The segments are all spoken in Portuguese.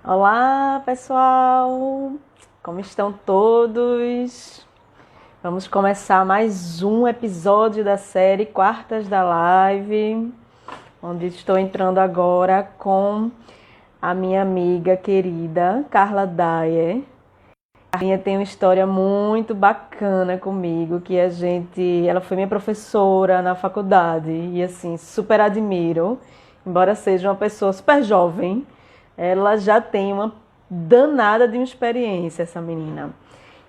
Olá, pessoal! Como estão todos? Vamos começar mais um episódio da série Quartas da Live, onde estou entrando agora com a minha amiga querida Carla Dyer. A Carlinha tem uma história muito bacana comigo, ela foi minha professora na faculdade e assim, super admiro, embora seja uma pessoa super jovem, ela já tem uma danada de uma experiência, essa menina.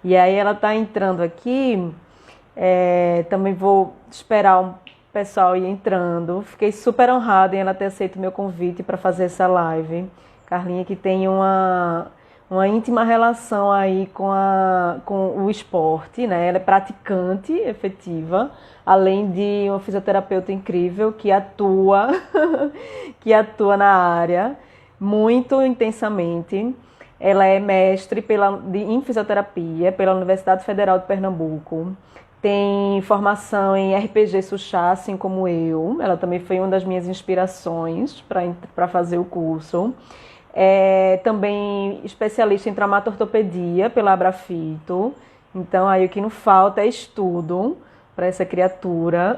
E aí ela tá entrando aqui, também vou esperar o pessoal ir entrando. Fiquei super honrada em ela ter aceito o meu convite para fazer essa live. Carlinha que tem uma íntima relação aí com o esporte, né? Ela é praticante efetiva, além de uma fisioterapeuta incrível que atua na área muito intensamente. Ela é mestre em fisioterapia pela Universidade Federal de Pernambuco. Tem formação em RPG Suchá, assim como eu. Ela também foi uma das minhas inspirações para fazer o curso. É também especialista em traumatortopedia pela Abrafito. Então, aí o que não falta é estudo para essa criatura.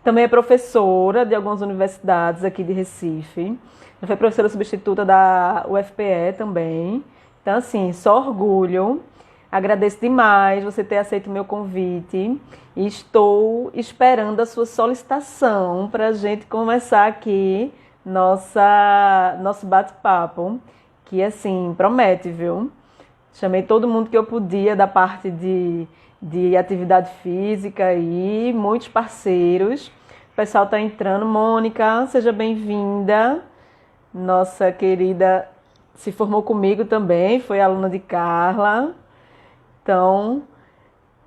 Também é professora de algumas universidades aqui de Recife. Já foi professora substituta da UFPE também. Então, assim, só orgulho. Agradeço demais você ter aceito o meu convite e estou esperando a sua solicitação para a gente começar aqui nosso bate-papo, que assim, promete, viu? Chamei todo mundo que eu podia da parte de atividade física e muitos parceiros. O pessoal está entrando. Mônica, seja bem-vinda. Nossa querida se formou comigo também, foi aluna de Carla. Então,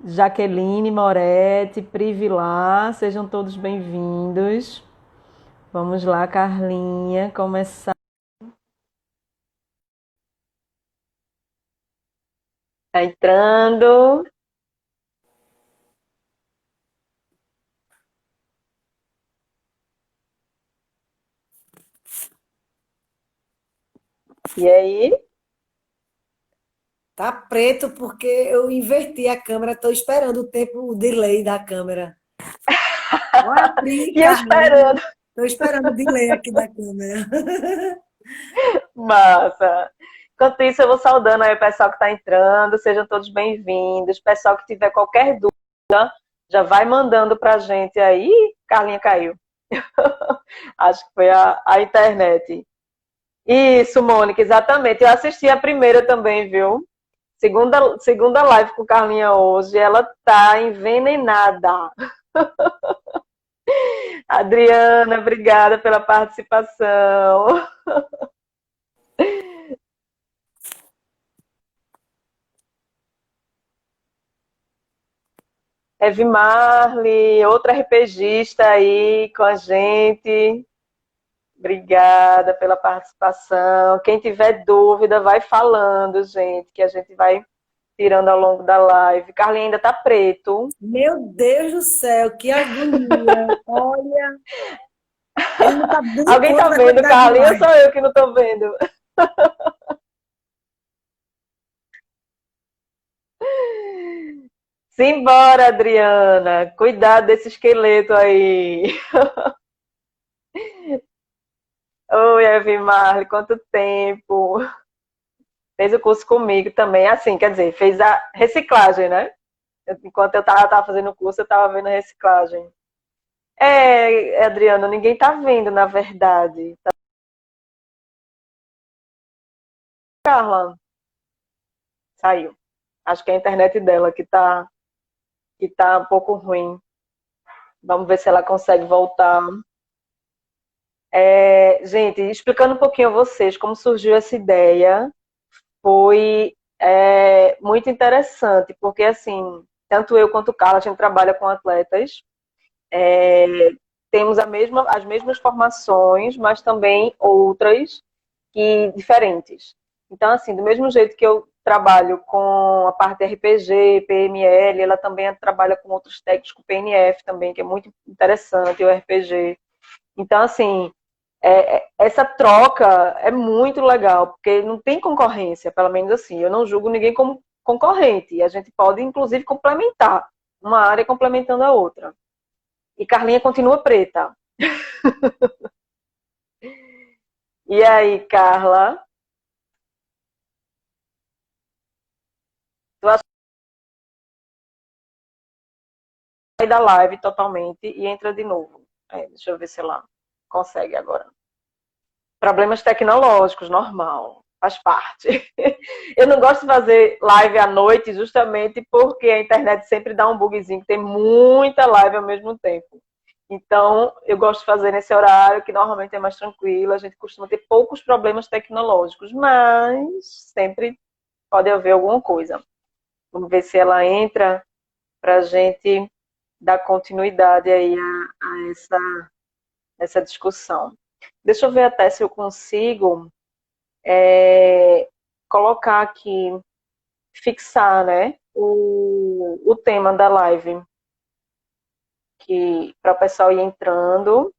Jaqueline Moretti, Privilá, sejam todos bem-vindos. Vamos lá, Carlinha, começar. Tá entrando. E aí? Tá preto porque eu inverti a câmera, estou esperando o tempo, o delay da câmera. Olha, Pri, E eu Carlinhos, esperando. estou esperando o delay aqui da câmera. Massa. Enquanto isso, eu vou saudando aí o pessoal que está entrando. Sejam todos bem-vindos. Pessoal que tiver qualquer dúvida, já vai mandando para a gente aí. Ih, Carlinha caiu. Acho que foi a internet. Isso, Mônica, exatamente. Eu assisti a primeira também, viu? Segunda live com Carlinha hoje. Ela tá envenenada. Adriana, obrigada pela participação. Eve Marley, outra RPGista aí com a gente. Obrigada pela participação. Quem tiver dúvida, vai falando, gente, que a gente vai tirando ao longo da live. Carlinha ainda tá preto. Meu Deus do céu, que agonia. Olha, ele não está dando Alguém conta tá da vendo, quantidade de Carlinha, ou sou live. eu que não tô vendo? Simbora, Adriana. Cuidado desse esqueleto aí. Oi, Eve Marley, quanto tempo? Fez o curso comigo também, assim, quer dizer, fez a reciclagem, né? Enquanto eu tava fazendo o curso, eu tava vendo a reciclagem. É, Adriana, ninguém tá vendo, na verdade. Tá, Carla? Saiu. Acho que é a internet dela que tá um pouco ruim. Vamos ver se ela consegue voltar. É, gente, explicando um pouquinho a vocês como surgiu essa ideia, foi muito interessante, porque assim, tanto eu quanto o Carla, a gente trabalha com atletas, é, temos as mesmas formações, mas também outras que diferentes. Então, assim, do mesmo jeito que eu trabalho com a parte RPG, PML, ela também trabalha com outros técnicos, com PNF também, que é muito interessante, o RPG. Então, assim, essa troca é muito legal, porque não tem concorrência, pelo menos assim. Eu não julgo ninguém como concorrente. E a gente pode, inclusive, complementar. Uma área complementando a outra. E Carlinha continua preta. E aí, Carla? Tu acha que sai da live totalmente e entra de novo? Deixa eu ver se ela consegue agora. Problemas tecnológicos, normal. Faz parte. Eu não gosto de fazer live à noite justamente porque a internet sempre dá um bugzinho, que tem muita live ao mesmo tempo. Então, eu gosto de fazer nesse horário, que normalmente é mais tranquilo. A gente costuma ter poucos problemas tecnológicos, mas sempre pode haver alguma coisa. Vamos ver se ela entra para a gente dar continuidade aí a essa discussão. Deixa eu ver até se eu consigo colocar aqui, fixar, né, o tema da live, que para o pessoal ir entrando,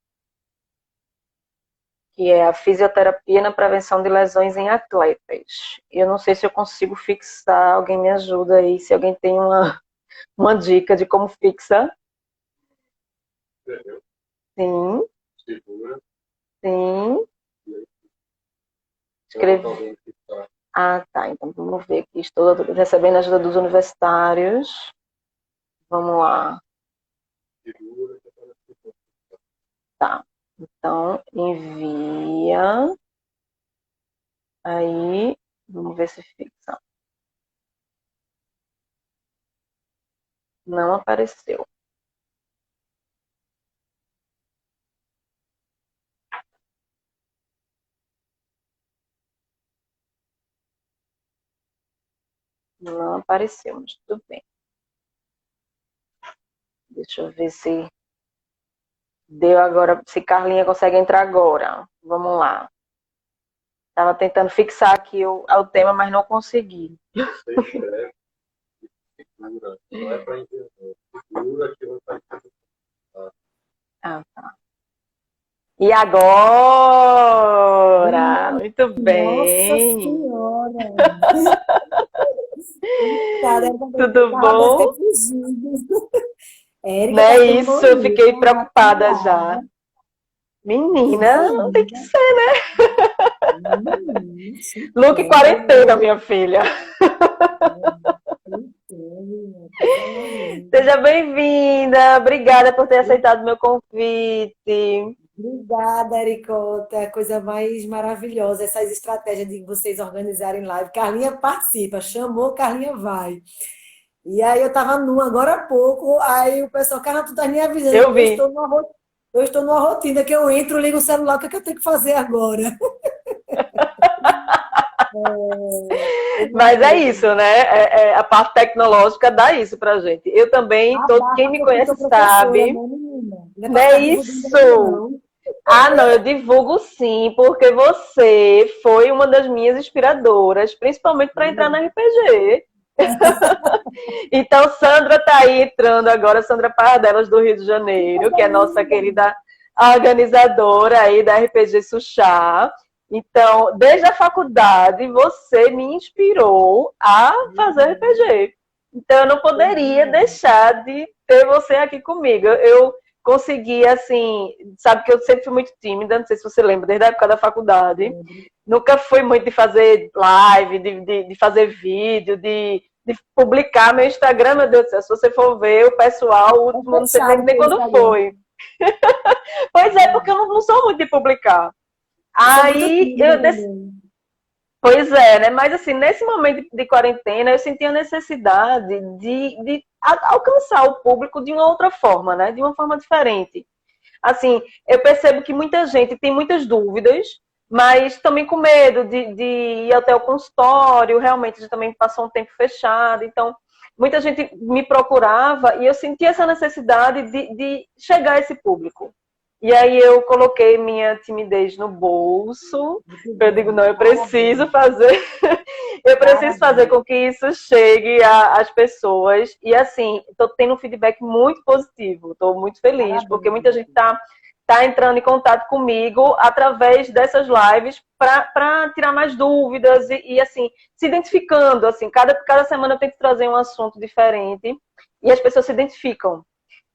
que é a fisioterapia na prevenção de lesões em atletas. Eu não sei se eu consigo fixar, alguém me ajuda aí, se alguém tem uma dica de como fixa. Sim. Sim. Escrevi. Ah, tá. Então vamos ver aqui. Estou recebendo a ajuda dos universitários. Vamos lá. Tá. Então, envia. Aí, vamos ver se fixa. Não apareceu. Não apareceu, mas tudo bem. Deixa eu ver se deu agora, se Carlinha consegue entrar agora. Vamos lá. Estava tentando fixar aqui o tema, mas não consegui. Ah, tá. E agora? Muito bem. Nossa Senhora! Tudo bom? Érica, não é tá isso, eu fiquei preocupada já. Menina, não tem que ser, né? Look quarentena, minha filha. Seja bem-vinda. Obrigada por ter aceitado meu convite. Obrigada, Ericota. É a coisa mais maravilhosa, essas estratégias de vocês organizarem live. Carlinha participa, chamou, Carlinha vai. E aí eu estava nua agora há pouco, aí o pessoal, Carla, tu tá me avisando. Eu vi. Eu estou numa rotina que eu entro, ligo o celular, o que é que eu tenho que fazer agora? Mas é isso, né? A parte tecnológica dá isso pra gente. Eu também, quem me conhece sabe. Não é isso! Ah, não, eu divulgo sim, porque você foi uma das minhas inspiradoras, principalmente para entrar na RPG. Então, Sandra está aí entrando agora, Sandra Pardelas, do Rio de Janeiro, que é nossa querida organizadora aí da RPG Suchá. Então, desde a faculdade, você me inspirou a fazer RPG. Então, eu não poderia deixar de ter você aqui comigo. Eu consegui, assim, sabe que eu sempre fui muito tímida, não sei se você lembra, desde a época da faculdade. Nunca fui muito de fazer live, de fazer vídeo, de publicar meu Instagram, meu Deus do céu, se você for ver o pessoal, o último, não sei nem quando foi. Pois é, porque eu não sou muito de publicar. Aí, pois é, né? Mas assim, nesse momento de quarentena, eu senti a necessidade de alcançar o público de uma outra forma, né? De uma forma diferente. Assim, eu percebo que muita gente tem muitas dúvidas, mas também com medo de ir até o consultório, realmente a gente também passou um tempo fechado, então muita gente me procurava e eu senti essa necessidade de chegar a esse público. E aí eu coloquei minha timidez no bolso, eu digo, não, eu preciso fazer, eu preciso fazer com que isso chegue às pessoas, e assim, estou tendo um feedback muito positivo, estou muito feliz, porque muita gente está tá entrando em contato comigo através dessas lives para tirar mais dúvidas e, assim, se identificando, assim, cada semana eu tento trazer um assunto diferente e as pessoas se identificam.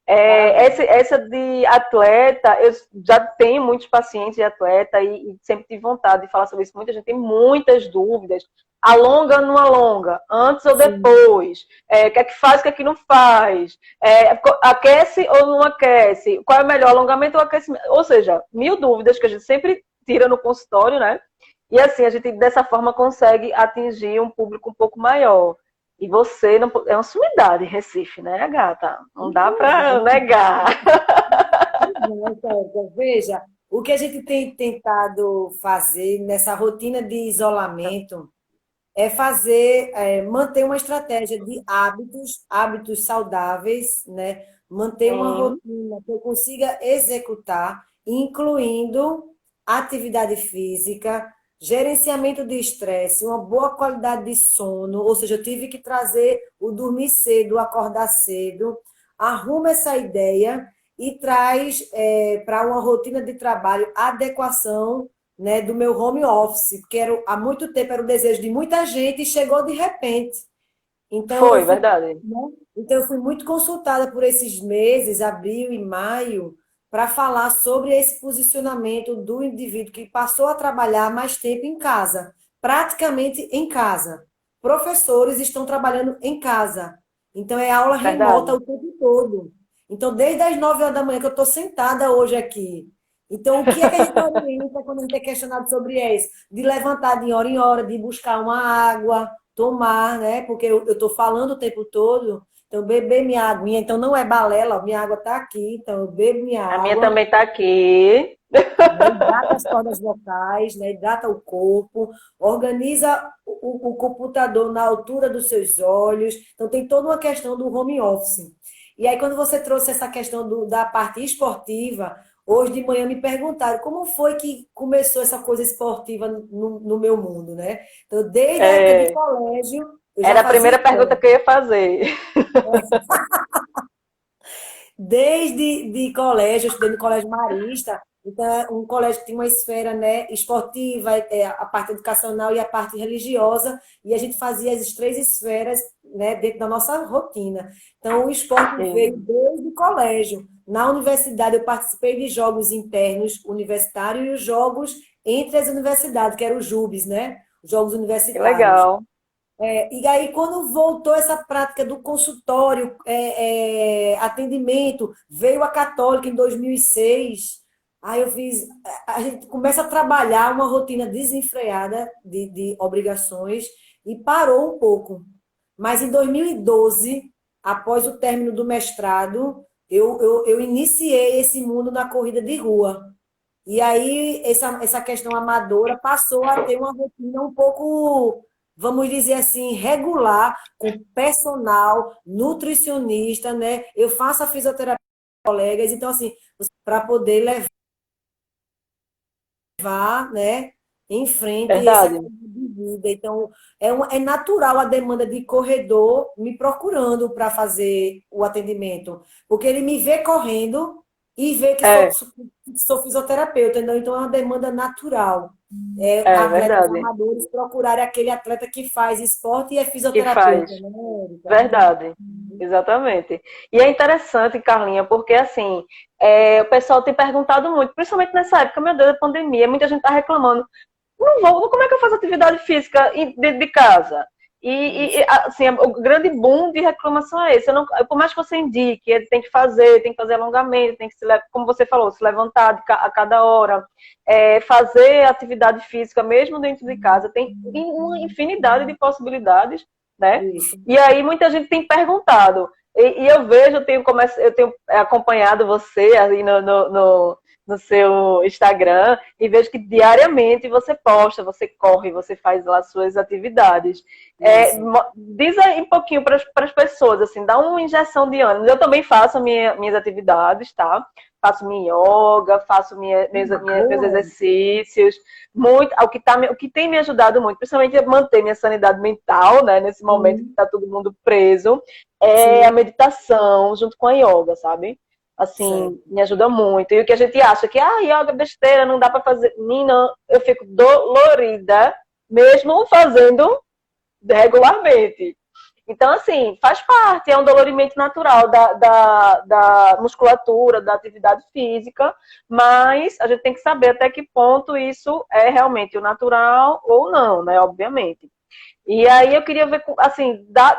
Essa de atleta, eu já tenho muitos pacientes de atleta e sempre tive vontade de falar sobre isso. Muita gente tem muitas dúvidas. Alonga ou não alonga? Antes ou depois? O que é que faz, o que é que não faz? Aquece ou não aquece? Qual é melhor, alongamento ou aquecimento? Ou seja, mil dúvidas que a gente sempre tira no consultório, né? E assim, a gente dessa forma consegue atingir um público um pouco maior. E você não, é uma sumidade em Recife, né, gata? Não dá para negar. Veja, o que a gente tem tentado fazer nessa rotina de isolamento é manter uma estratégia de hábitos saudáveis, né? Manter uma Sim, rotina que eu consiga executar, incluindo atividade física, gerenciamento de estresse, uma boa qualidade de sono, ou seja, eu tive que trazer o dormir cedo, o acordar cedo, arruma essa ideia e traz para uma rotina de trabalho adequação, né, do meu home office, porque há muito tempo era o desejo de muita gente e chegou de repente. Então eu foi, fui, verdade. né? Então eu fui muito consultada por esses meses, abril e maio, para falar sobre esse posicionamento do indivíduo que passou a trabalhar mais tempo em casa, praticamente em casa. Professores estão trabalhando em casa. Então é aula remota Verdade. o tempo todo. Então, desde as 9 horas da manhã que eu estou sentada hoje aqui. Então, o que é que a gente orienta quando a gente é questionado sobre isso? De levantar de hora em hora, de buscar uma água, tomar, né? Porque eu estou falando o tempo todo, então beber minha aguinha, então não é balela, minha água está aqui, então eu bebo minha A minha água, também está aqui. né? Hidrata as cordas vocais, né? Hidrata o corpo, organiza o computador na altura dos seus olhos, então tem toda uma questão do home office. E aí, quando você trouxe essa questão da parte esportiva, hoje de manhã me perguntaram como foi que começou essa coisa esportiva no meu mundo, né? Então, desde a época de É, colégio, eu já era a fazia primeira pergunta esporte. que eu ia fazer. Desde de colégio, eu estudei no Colégio Marista, então é um colégio que tem uma esfera, né, esportiva, a parte educacional e a parte religiosa, e a gente fazia as três esferas, né, dentro da nossa rotina. Então, o esporte veio Sim. desde o colégio. Na universidade, eu participei de jogos internos universitários e os jogos entre as universidades, que eram os JUBs, né? Os Jogos Que Universitários. legal. E aí, quando voltou essa prática do consultório, atendimento, veio a Católica em 2006, aí eu fiz. A gente começa a trabalhar uma rotina desenfreada de obrigações e parou um pouco. Mas em 2012, após o término do mestrado, eu iniciei esse mundo na corrida de rua. E aí, essa questão amadora passou a ter uma rotina um pouco, vamos dizer assim, regular, com personal, nutricionista, né? Eu faço a fisioterapia com colegas, então, assim, para poder levar, né, em frente essa Verdade. coisa de vida. Então, é natural a demanda de corredor me procurando para fazer o atendimento, porque ele me vê correndo e vê que É, sou fisioterapeuta, então é uma demanda natural. é Atletas verdade. amadores procurarem aquele atleta que faz esporte e é Que fisioterapeuta, faz. né, Érica? Verdade. Exatamente. E é interessante, Carlinha, porque assim, o pessoal tem perguntado muito, principalmente nessa época, meu Deus, da pandemia, muita gente está reclamando. Não vou, como é que eu faço atividade física dentro de casa? Isso. Assim, o grande boom de reclamação é esse. Eu não, por mais que você indique, ele tem que fazer alongamento, tem que como você falou, se levantar a cada hora, fazer atividade física mesmo dentro de casa. Tem uma infinidade de possibilidades, né? Isso. E aí muita gente tem perguntado. E eu vejo, eu tenho acompanhado você aí no seu Instagram e vejo que diariamente você posta, você corre, você faz lá suas atividades. Isso. Diz aí um pouquinho para as pessoas, assim, dá uma injeção de ânimo. Eu também faço minhas atividades, tá? Faço minha yoga, faço meus Boa. exercícios. Muito, o que tem me ajudado muito, principalmente a manter minha sanidade mental, né? Nesse momento que Sim. está todo mundo preso, é a Sim. meditação junto com a yoga, sabe? Assim, Certo. me ajuda muito. E o que a gente acha que, yoga é besteira, não dá para fazer. Nina, eu fico dolorida, mesmo fazendo regularmente. Então, assim, faz parte, é um dolorimento natural da musculatura, da atividade física, mas a gente tem que saber até que ponto isso é realmente o natural ou não, né? Obviamente. E aí eu queria ver, assim, dá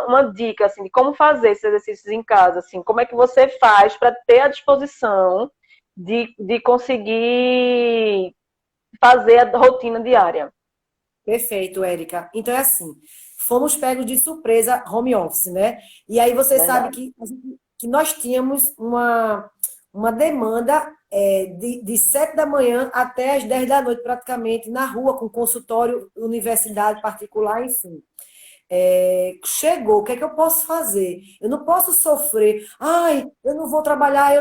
uma dica, assim, de como fazer esses exercícios em casa, assim, como é que você faz para ter a disposição de conseguir fazer a rotina diária. Perfeito, Érica. Então é assim, fomos pegos de surpresa home office, né? E aí você sabe Verdade. que nós tínhamos uma demanda de 7 da manhã até as 10 da noite, praticamente, na rua, com consultório, universidade particular, enfim. Chegou, o que é que eu posso fazer? Eu não posso sofrer. Ai, eu não vou trabalhar.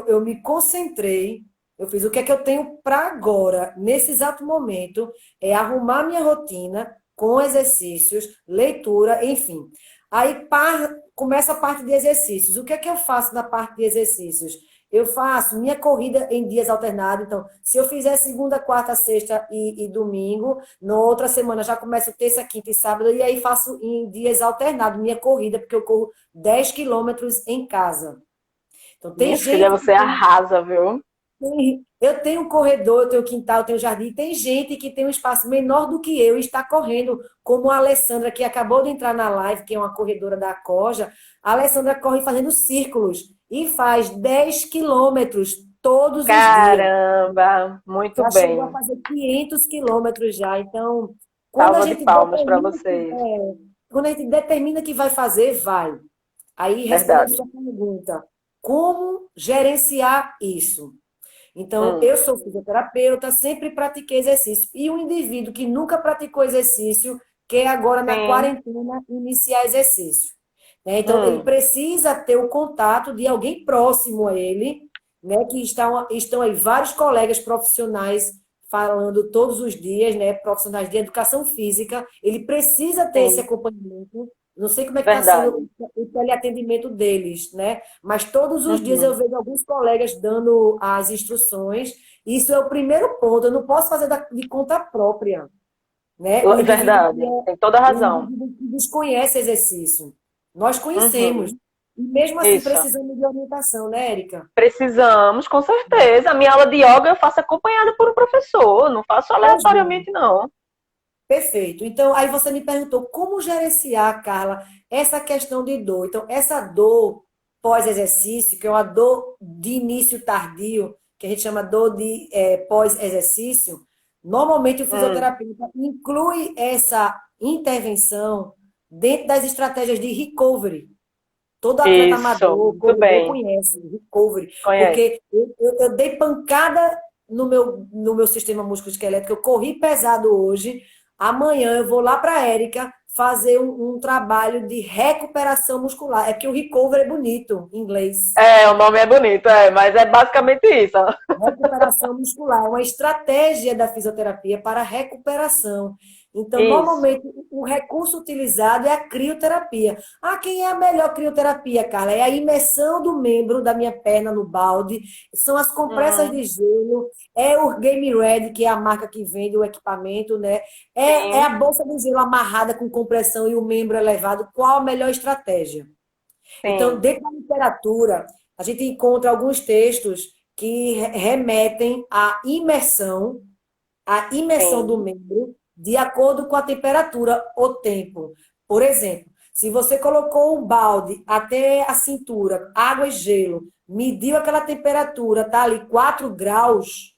Eu me concentrei. Eu fiz o que é que eu tenho para agora, nesse exato momento, é arrumar minha rotina com exercícios, leitura, enfim. Aí começa a parte de exercícios. O que é que eu faço na parte de exercícios? Eu faço minha corrida em dias alternados. Então, se eu fizer segunda, quarta, sexta e domingo, na outra semana já começo terça, quinta e sábado, e aí faço em dias alternados minha corrida, porque eu corro 10 quilômetros em casa. Então, tem Minha filha, gente você arrasa, viu? eu tenho um corredor, eu tenho quintal, eu tenho jardim. Tem gente que tem um espaço menor do que eu e está correndo, como a Alessandra, que acabou de entrar na live, que é uma corredora da Coja. A Alessandra corre fazendo círculos e faz 10 quilômetros todos os dias. Caramba, muito Já chegou a bem. fazer 500 quilômetros já. Então, quando a Salva de gente palmas para determina que, vocês. quando a gente determina que vai fazer, vai. Aí, respondendo a Verdade. sua pergunta, como gerenciar isso? Então, Hum, eu sou fisioterapeuta, sempre pratiquei exercício. E um indivíduo que nunca praticou exercício, quer agora na sim. quarentena iniciar exercício. Né? Então, ele Hum, precisa ter o contato de alguém próximo a ele, né? Que estão aí vários colegas profissionais falando todos os dias, né? Profissionais de educação física. Ele precisa ter esse sim. acompanhamento. Não sei como é que está Verdade. sendo o teleatendimento deles, né? Mas todos os dias eu Uhum. vejo alguns colegas dando as instruções. Isso é o primeiro ponto. Eu não posso fazer de conta própria, né? Verdade. Tem toda a O razão. indivíduo que desconhece exercício. Nós conhecemos. Uhum. E mesmo assim Isso. precisamos de orientação, né, Érica? Precisamos, com certeza. A minha aula de yoga eu faço acompanhada por um professor, não faço Pois bem. aleatoriamente, não. Perfeito. Então, aí você me perguntou como gerenciar, Carla, essa questão de dor. Então, essa dor pós-exercício, que é uma dor de início tardio, que a gente chama dor de pós-exercício, normalmente o Hum, fisioterapeuta inclui essa intervenção dentro das estratégias de recovery. Todo atleta isso, amador, muito corredor bem. conhece recovery, Conhece. porque eu dei pancada no meu sistema musculoesquelético, eu corri pesado hoje, amanhã eu vou lá para a Érica fazer um trabalho de recuperação muscular. É porque o recovery é bonito em inglês. É, o nome é bonito, mas é basicamente isso. Recuperação muscular, é uma estratégia da fisioterapia para recuperação. Então, Isso. normalmente, o recurso utilizado é a crioterapia. Ah, quem é a melhor crioterapia, Carla? É a imersão do membro da minha perna no balde, são as compressas Hum, de gelo, é o Game Ready, que é a marca que vende o equipamento, né? É a sim, bolsa de gelo amarrada com compressão e o membro elevado. Qual a melhor estratégia? Então, sim, dentro da literatura, a gente encontra alguns textos que remetem à imersão do sim, membro de acordo com a temperatura, o tempo. Por exemplo, se você colocou um balde até a cintura, água e gelo, mediu aquela temperatura, tá ali 4 graus,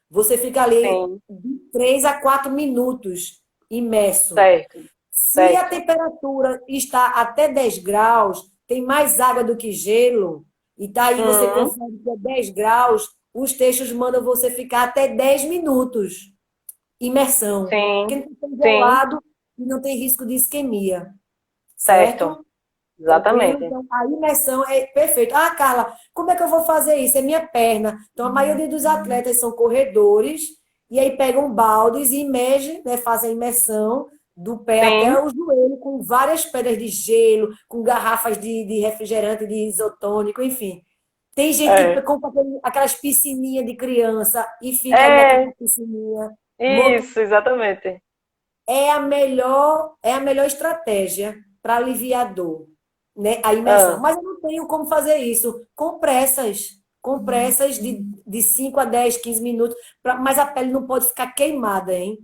você fica ali sim. de 3 a 4 minutos imerso. Certo, Se a certo. temperatura está até 10 graus, tem mais água do que gelo, e daí você Hum, confere que é 10 graus, os textos mandam você ficar até 10 minutos imersão, sim, porque não tem sim, gelado e não tem risco de isquemia, certo. certo? Tranquilo? Exatamente. Então, a imersão é perfeito. Ah, Carla, como é que eu vou fazer isso? É minha perna. Então, a maioria dos atletas são corredores, e aí pegam baldes e imergem, né, fazem a imersão do pé até Sim, o joelho, com várias pedras de gelo, com garrafas de refrigerante, de isotônico, enfim. Tem gente que é. compra aquelas piscininhas de criança e fica ali naquela É, piscininha. isso, exatamente. É a melhor estratégia para aliviar a dor, né? A imersão. Ah, Mas eu não tenho como fazer isso. Com pressas de 5 a 10, 15 minutos, mas a pele não pode ficar queimada, hein?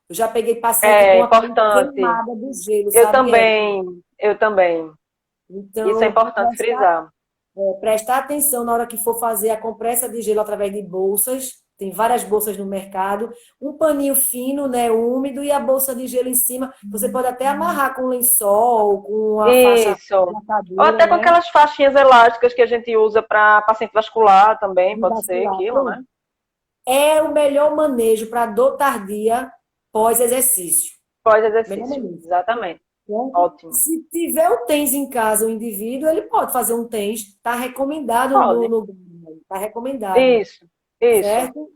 Eu já peguei paciente é com a pele importante. queimada do gelo, Eu sabe, Érica? também, eu também. Isso é Então, importante frisar. prestar atenção na hora que for fazer a compressa de gelo através de bolsas. Tem várias bolsas no mercado. Um paninho fino, né, úmido, e a bolsa de gelo em cima. Você pode até amarrar com lençol, com a faixa Isso. Ou hidratadora, até com né? aquelas faixinhas elásticas que a gente usa para paciente vascular também, De pode ser vacilar. aquilo, né? Pronto. É o melhor manejo para dor tardia pós-exercício. Melhor Pós-exercício. manejo. Exatamente. Certo? Ótimo. Se tiver o TENS em casa, o indivíduo, ele pode fazer um TENS. Está recomendado Pode. Está recomendado. Isso. Isso. Certo?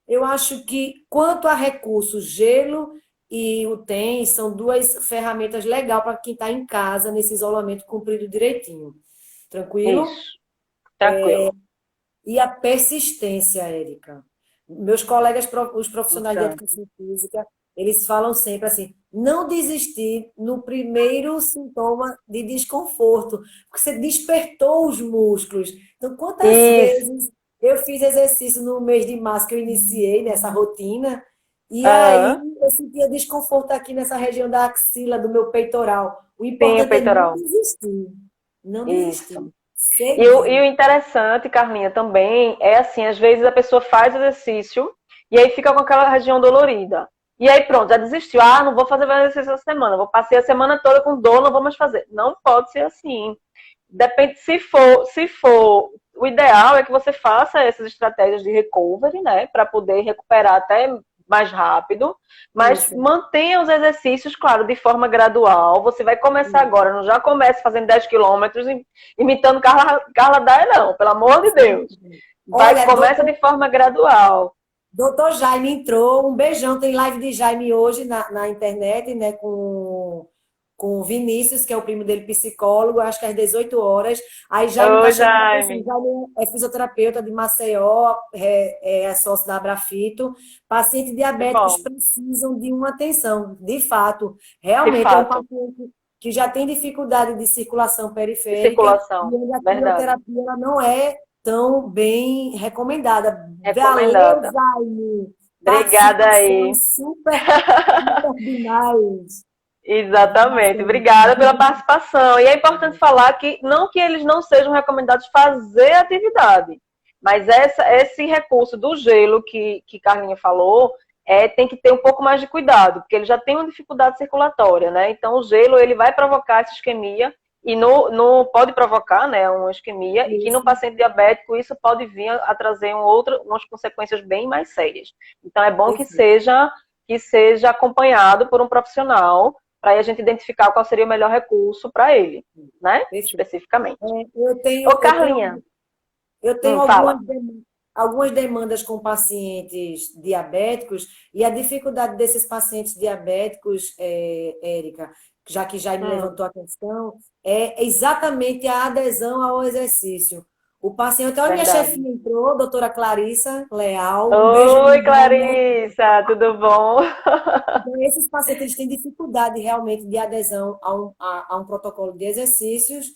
Eu acho que, quanto a recursos, gelo e o TENS são duas ferramentas legais para quem está em casa, nesse isolamento cumprido direitinho. Tranquilo? Isso. Tranquilo. E a persistência, Érica. Meus colegas, os profissionais de Então. educação física, eles falam sempre assim: não desistir no primeiro sintoma de desconforto, porque você despertou os músculos. Então, quantas Isso. vezes eu fiz exercício no mês de março que eu iniciei nessa rotina, e aí Aham. eu sentia desconforto aqui nessa região da axila, do meu peitoral. O Sim, o importante é não peitoral. desistir. Não desistir. Isso. E o Seguir. interessante, Carlinha, também é assim, às vezes a pessoa faz exercício e aí fica com aquela região dolorida. E aí pronto, já desistiu. Ah, não vou fazer mais exercício essa semana. Vou passar a semana toda com dor, não vou mais fazer. Não pode ser assim. Depende, se for, o ideal é que você faça essas estratégias de recovery, né, para poder recuperar até mais rápido, mas Isso. mantenha os exercícios, claro, de forma gradual. Você vai começar agora, não já comece fazendo 10 quilômetros imitando Carla Dai, não, pelo amor de Deus. Olha, Começa de forma gradual. doutor Jaime entrou, um beijão, tem live de Jaime hoje na internet, né, com o Vinícius, que é o primo dele, psicólogo, acho que às 18 horas. Aí Jaime está Oi, chamando a atenção, Jaime. Jaime é fisioterapeuta de Maceió, é sócio da Abrafito. Pacientes Que diabéticos bom. precisam de uma atenção, de fato. De Realmente é um fato. paciente que já tem dificuldade de circulação De periférica circulação. e a Verdade. quimioterapia ela não é tão bem recomendada. Valeu, Recomendada. Jaime! Obrigada aí. Participações super demais. Exatamente. Obrigada pela participação. E é importante falar que não que eles não sejam recomendados fazer atividade, mas esse recurso do gelo que Carlinha falou tem que ter um pouco mais de cuidado, porque ele já tem uma dificuldade circulatória, né? Então o gelo ele vai provocar essa isquemia e pode provocar, né, uma isquemia e que no Isso, paciente diabético isso pode vir a trazer umas consequências bem mais sérias. Então é bom perfeito. que seja acompanhado por um profissional para a gente identificar qual seria o melhor recurso para ele, né? Perfeito. Especificamente. Eu Ô, tenho, eu tenho, Carlinha, eu tenho fala. algumas demandas com pacientes diabéticos e a dificuldade desses pacientes diabéticos, Érica, já que Jaime Hum. levantou a questão, é exatamente a adesão ao exercício. O paciente, olha, minha Verdade. chefinha entrou, doutora Clarissa Leal, um beijo Oi, enorme. Clarissa, tudo bom? Então, esses pacientes eles têm dificuldade realmente de adesão a um protocolo de exercícios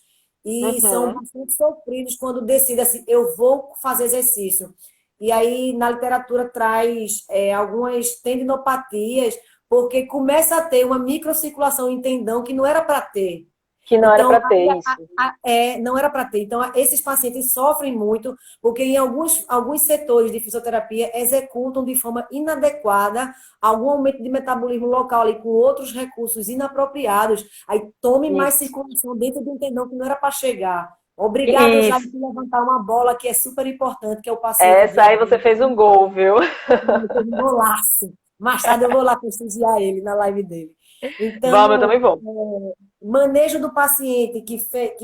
e são Uhum. bastante sofridos quando decidem assim, eu vou fazer exercício. E aí, na literatura, traz algumas tendinopatias, porque começa a ter uma microcirculação em tendão que não era para ter. Que não era Então, para ter isso. não era para ter. Então, esses pacientes sofrem muito, porque em alguns setores de fisioterapia executam de forma inadequada algum aumento de metabolismo local ali com outros recursos inapropriados. Aí tome mais Isso. circulação dentro do tendão que não era para chegar. Obrigado, Jair, Isso. por levantar uma bola que é super importante, que é o paciente Essa aí você diabético. fez um gol, viu? Ele fez um golaço. Mais tarde eu vou lá prestigiar ele na live dele. Vamos, eu Então, também vou. manejo do paciente que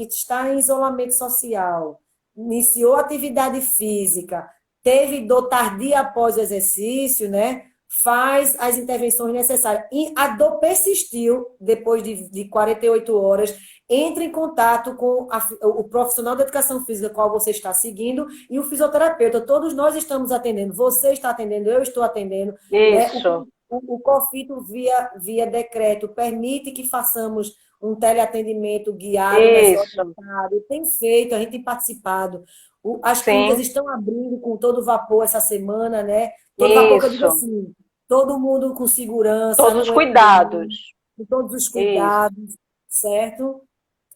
está em isolamento social, iniciou atividade física, teve dor tardia após o exercício, né? faz as intervenções necessárias. E a dor persistiu depois de 48 horas, entre em contato com o profissional da educação física qual você está seguindo e o fisioterapeuta. Todos nós estamos atendendo. Você está atendendo, eu estou atendendo. Né? Isso, O COFITO, via decreto, permite que façamos um teleatendimento guiado, mas isso, orientado. Tem feito, a gente tem participado. As clínicas sim, estão abrindo com todo vapor essa semana, né? Todo vapor que eu digo isso. assim, todo mundo com segurança, Todos os com cuidados. EPI, com todos os Isso, cuidados, certo?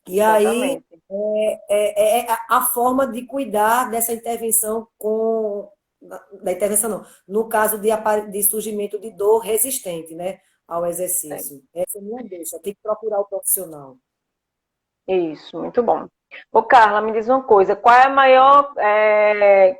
E aí exatamente. é a forma de cuidar dessa intervenção da intervenção não, no caso de surgimento de dor resistente, né, ao exercício. Essa é a minha deixa, tem que procurar o profissional. Isso, muito bom. Ô, Carla, me diz uma coisa, qual é a maior,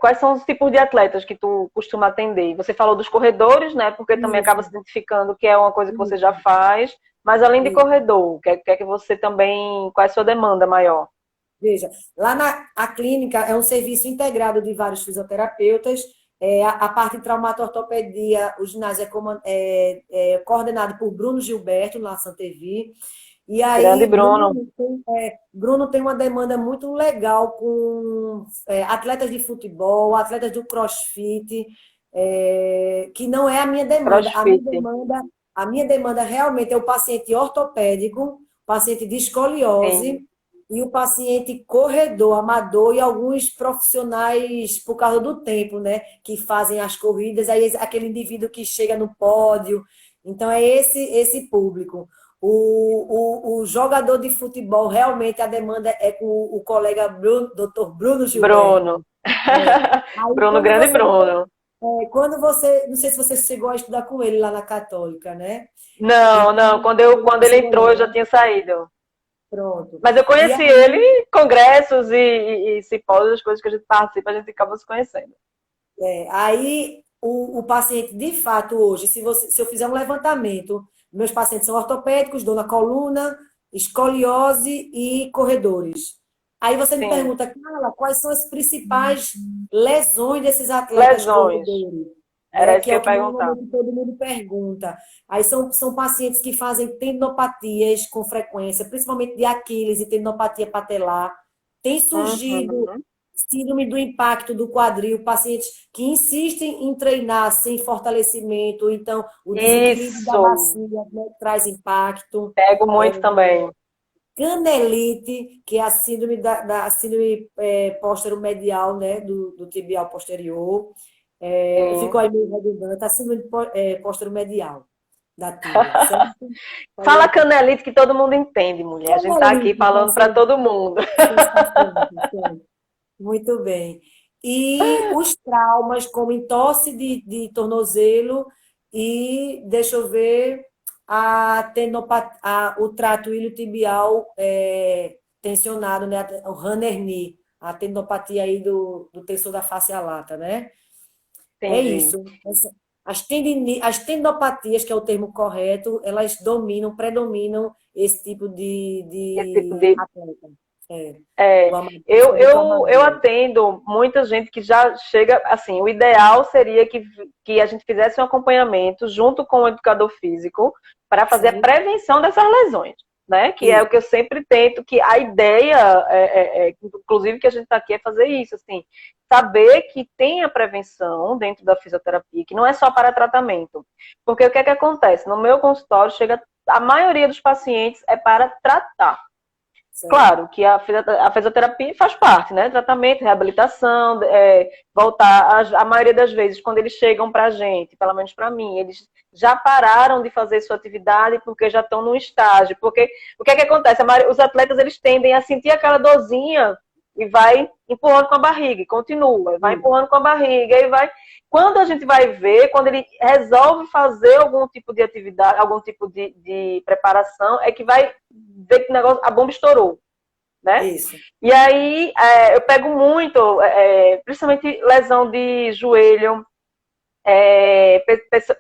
quais são os tipos de atletas que tu costuma atender? Você falou dos corredores, né? Porque também acaba Isso, se identificando que é uma coisa que você já isso, faz, mas além de isso. corredor, que você também, qual é a sua demanda maior? Veja, lá a clínica é um serviço integrado de vários fisioterapeutas. A parte de traumato-ortopedia, o ginásio é coordenado por Bruno Gilberto, na Santa Evi. E Grande aí, Bruno. Bruno tem uma demanda muito legal com atletas de futebol, atletas do CrossFit, que não é a minha demanda. CrossFit. A minha demanda realmente é o paciente ortopédico, paciente de Sim. escoliose e o paciente corredor, amador e alguns profissionais por causa do tempo, né, que fazem as corridas, aí aquele indivíduo que chega no pódio. Então é esse público. O jogador de futebol, realmente a demanda é com o colega Bruno, doutor Bruno Gilberto. Bruno. É. Aí Bruno, grande Bruno. não sei se você chegou a estudar com ele lá na Católica, né? Não, Então, não, ele quando ele chegou entrou eu já lá, tinha saído. pronto. Mas eu E conheci ele aí, em congressos e simpósios, as coisas que a gente participa, a gente acaba se conhecendo. o paciente, de fato, hoje, se eu fizer um levantamento, meus pacientes são ortopédicos, dor na coluna, escoliose e corredores. Aí você me Sim, pergunta, Carla, quais são as principais lesões desses atletas lesões. corredores? Né? Era isso Que que é eu o ia que perguntar. normalmente todo mundo pergunta. Aí são pacientes que fazem tendinopatias com frequência, principalmente de Aquiles e tendinopatia patelar. Tem surgido Uhum. síndrome do impacto do quadril, pacientes que insistem em treinar sem fortalecimento, então o desequilíbrio da Isso, bacia, né, traz impacto. pego É, muito também. canelite, que é a síndrome da síndrome póstero-medial, né, do tibial posterior. Sim. Ficou aí meio redundante, a síndrome póstero-medial da tíbia, certo? Fala Falei, canelite que todo mundo entende, mulher. A gente tá aqui canelite, falando para todo mundo. paciente. Muito bem. E os traumas, como entorse de tornozelo e, deixa eu ver, o trato iliotibial tensionado, né? O runner knee, a tendinopatia aí do tensor da face à lata, né? É Entendi. isso. As tendinopatias, que é o termo correto, elas predominam esse tipo Esse tipo de de. atleta. É, É, principalmente o eu amador. atendo muita gente que já chega, assim, o ideal seria que a gente fizesse um acompanhamento junto com o educador físico para fazer a Sim, prevenção dessas lesões, né? Que é o isso. que eu sempre tento, que a ideia, inclusive que a gente está aqui, é fazer isso, assim, saber que tem a prevenção dentro da fisioterapia, que não é só para tratamento. Porque o que é que acontece? No meu consultório, a maioria dos pacientes é para tratar. Certo. Claro que a fisioterapia faz parte, né? Tratamento, reabilitação, voltar. A maioria das vezes, quando eles chegam para a gente, pelo menos para mim, eles já pararam de fazer sua atividade porque já estão num estágio. Porque o que é que acontece? Os atletas eles tendem a sentir aquela dorzinha e vai empurrando com a barriga, e continua, vai Isso. empurrando com a barriga, e vai. Quando a gente vai ver, quando ele resolve fazer algum tipo de atividade, algum tipo de preparação, é que vai ver que o negócio, a bomba estourou, né? Isso. E aí eu pego muito, principalmente lesão de joelho,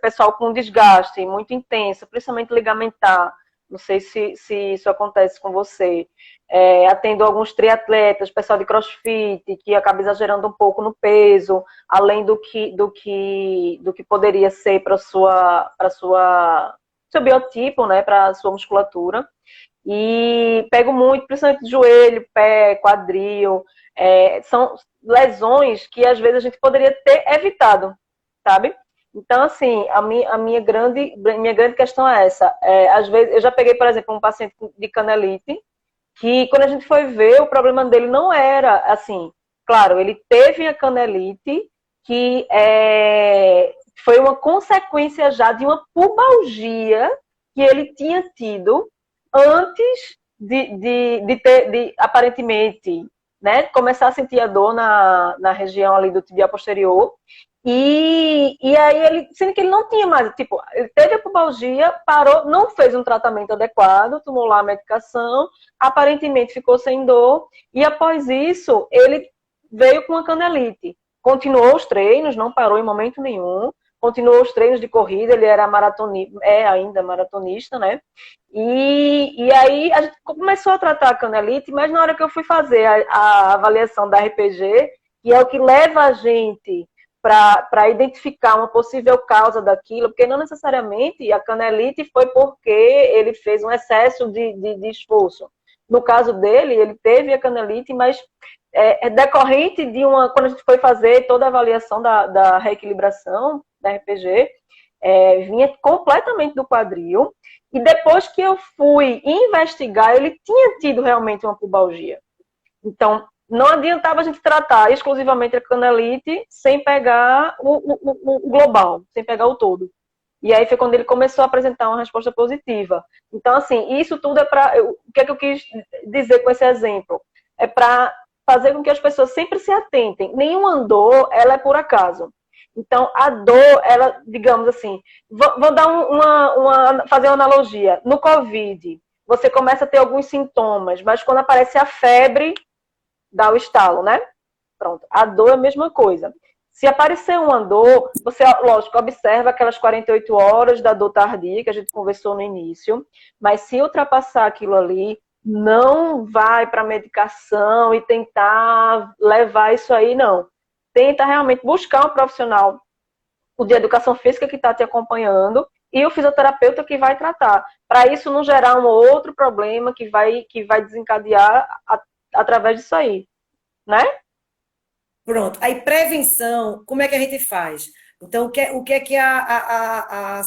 pessoal com desgaste muito intenso, principalmente ligamentar. Não sei se isso acontece com você. Atendo alguns triatletas, pessoal de CrossFit, que acaba exagerando um pouco no peso, além do que poderia ser para seu biotipo, né, para sua musculatura. E pego muito, principalmente joelho, pé, quadril. São lesões que às vezes a gente poderia ter evitado, sabe? Então, assim, a minha grande questão é essa. Às vezes, eu já peguei, por exemplo, um paciente de canelite, que quando a gente foi ver, o problema dele não era, assim, claro, ele teve a canelite, que foi uma consequência já de uma pubalgia que ele tinha tido antes de aparentemente, né, começar a sentir a dor na região ali do tibial posterior. E aí ele, sendo que ele não tinha mais, tipo, ele teve a pubalgia, parou, não fez um tratamento adequado, tomou lá a medicação, aparentemente ficou sem dor, e após isso ele veio com a canelite. Continuou os treinos, não parou em momento nenhum, continuou os treinos de corrida, ele era maratonista, é ainda maratonista, né? E aí a gente começou a tratar a canelite, mas na hora que eu fui fazer a avaliação da RPG, que é o que leva a gente para identificar uma possível causa daquilo, porque não necessariamente a canelite foi porque ele fez um excesso de esforço. No caso dele, ele teve a canelite, mas decorrente de uma. Quando a gente foi fazer toda a avaliação da reequilibração, da RPG, vinha completamente do quadril, e depois que eu fui investigar, ele tinha tido realmente uma pubalgia. Então, não adiantava a gente tratar exclusivamente a canelite sem pegar o global, sem pegar o todo. E aí foi quando ele começou a apresentar uma resposta positiva. Então, assim, isso tudo é para... O que é que eu quis dizer com esse exemplo? É para fazer com que as pessoas sempre se atentem. Nenhuma dor, ela é por acaso. Então, a dor, ela, digamos assim, vou dar fazer uma analogia. No Covid, você começa a ter alguns sintomas, mas quando aparece a febre, dá o estalo, né? Pronto. A dor é a mesma coisa. Se aparecer uma dor, você, lógico, observa aquelas 48 horas da dor tardia, que a gente conversou no início, mas se ultrapassar aquilo ali, não vai para medicação e tentar levar isso aí, não. Tenta realmente buscar um profissional, o de educação física que está te acompanhando e o fisioterapeuta que vai tratar. Para isso não gerar um outro problema que vai desencadear através disso aí, né? Pronto. Aí, prevenção, como é que a gente faz? Então, o que é que a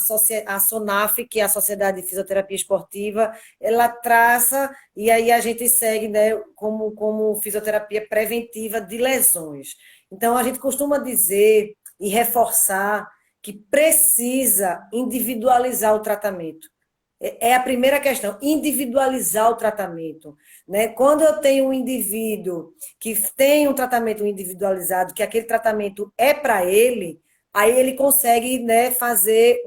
SONAF, que é a Sociedade de Fisioterapia Esportiva, ela traça, e aí a gente segue, né, como fisioterapia preventiva de lesões. Então, a gente costuma dizer e reforçar que precisa individualizar o tratamento. É a primeira questão, individualizar o tratamento, né? Quando eu tenho um indivíduo que tem um tratamento individualizado, que aquele tratamento é para ele, aí ele consegue, né, fazer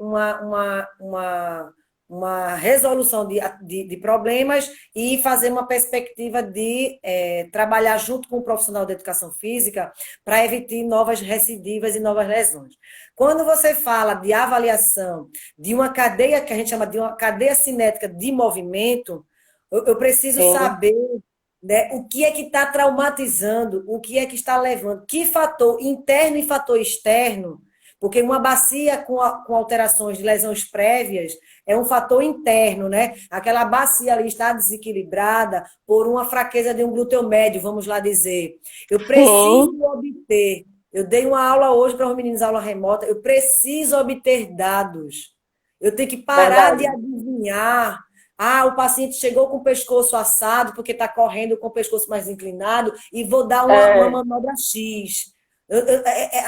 uma resolução de problemas e fazer uma perspectiva de trabalhar junto com o profissional de educação física para evitar novas recidivas e novas lesões. Quando você fala de avaliação de uma cadeia, que a gente chama de uma cadeia cinética de movimento, eu preciso Sim. saber, né, o que é que está traumatizando, o que é que está levando, que fator interno e fator externo, porque uma bacia com alterações de lesões prévias é um fator interno, né? Aquela bacia ali está desequilibrada por uma fraqueza de um glúteo médio, vamos lá dizer. Eu preciso Sim, obter. Eu dei uma aula hoje para os meninos, aula remota. Eu preciso obter dados. Eu tenho que parar de verdade. adivinhar. Ah, o paciente chegou com o pescoço assado porque está correndo com o pescoço mais inclinado e vou dar uma É, manobra X.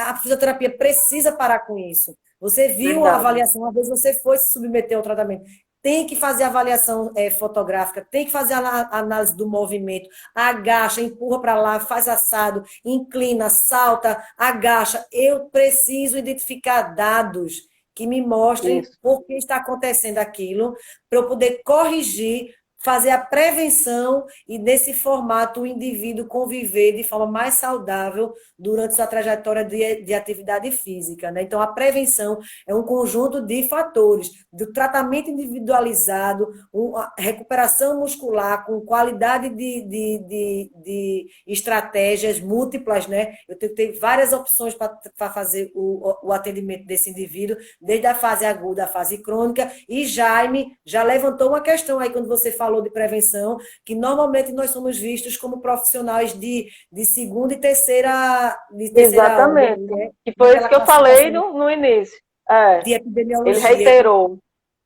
A fisioterapia precisa parar com isso. Você viu a verdade. avaliação, uma vez você foi se submeter ao tratamento. Tem que fazer avaliação fotográfica, tem que fazer a análise do movimento, agacha, empurra para lá, faz assado, inclina, salta, agacha. Eu preciso identificar dados que me mostrem Isso. por que está acontecendo aquilo, para eu poder corrigir, fazer a prevenção e, nesse formato, o indivíduo conviver de forma mais saudável durante sua trajetória de atividade física, né? Então, a prevenção é um conjunto de fatores, do tratamento individualizado, uma recuperação muscular com qualidade de estratégias múltiplas, né? Eu tenho que ter várias opções para fazer o atendimento desse indivíduo, desde a fase aguda à fase crônica, e Jaime já levantou uma questão aí quando você falou de prevenção, que normalmente nós somos vistos como profissionais de segunda e terceira ordem, Exatamente. né? E foi isso Naquela que eu falei classificação no início. É, de ele epidemiologia. reiterou.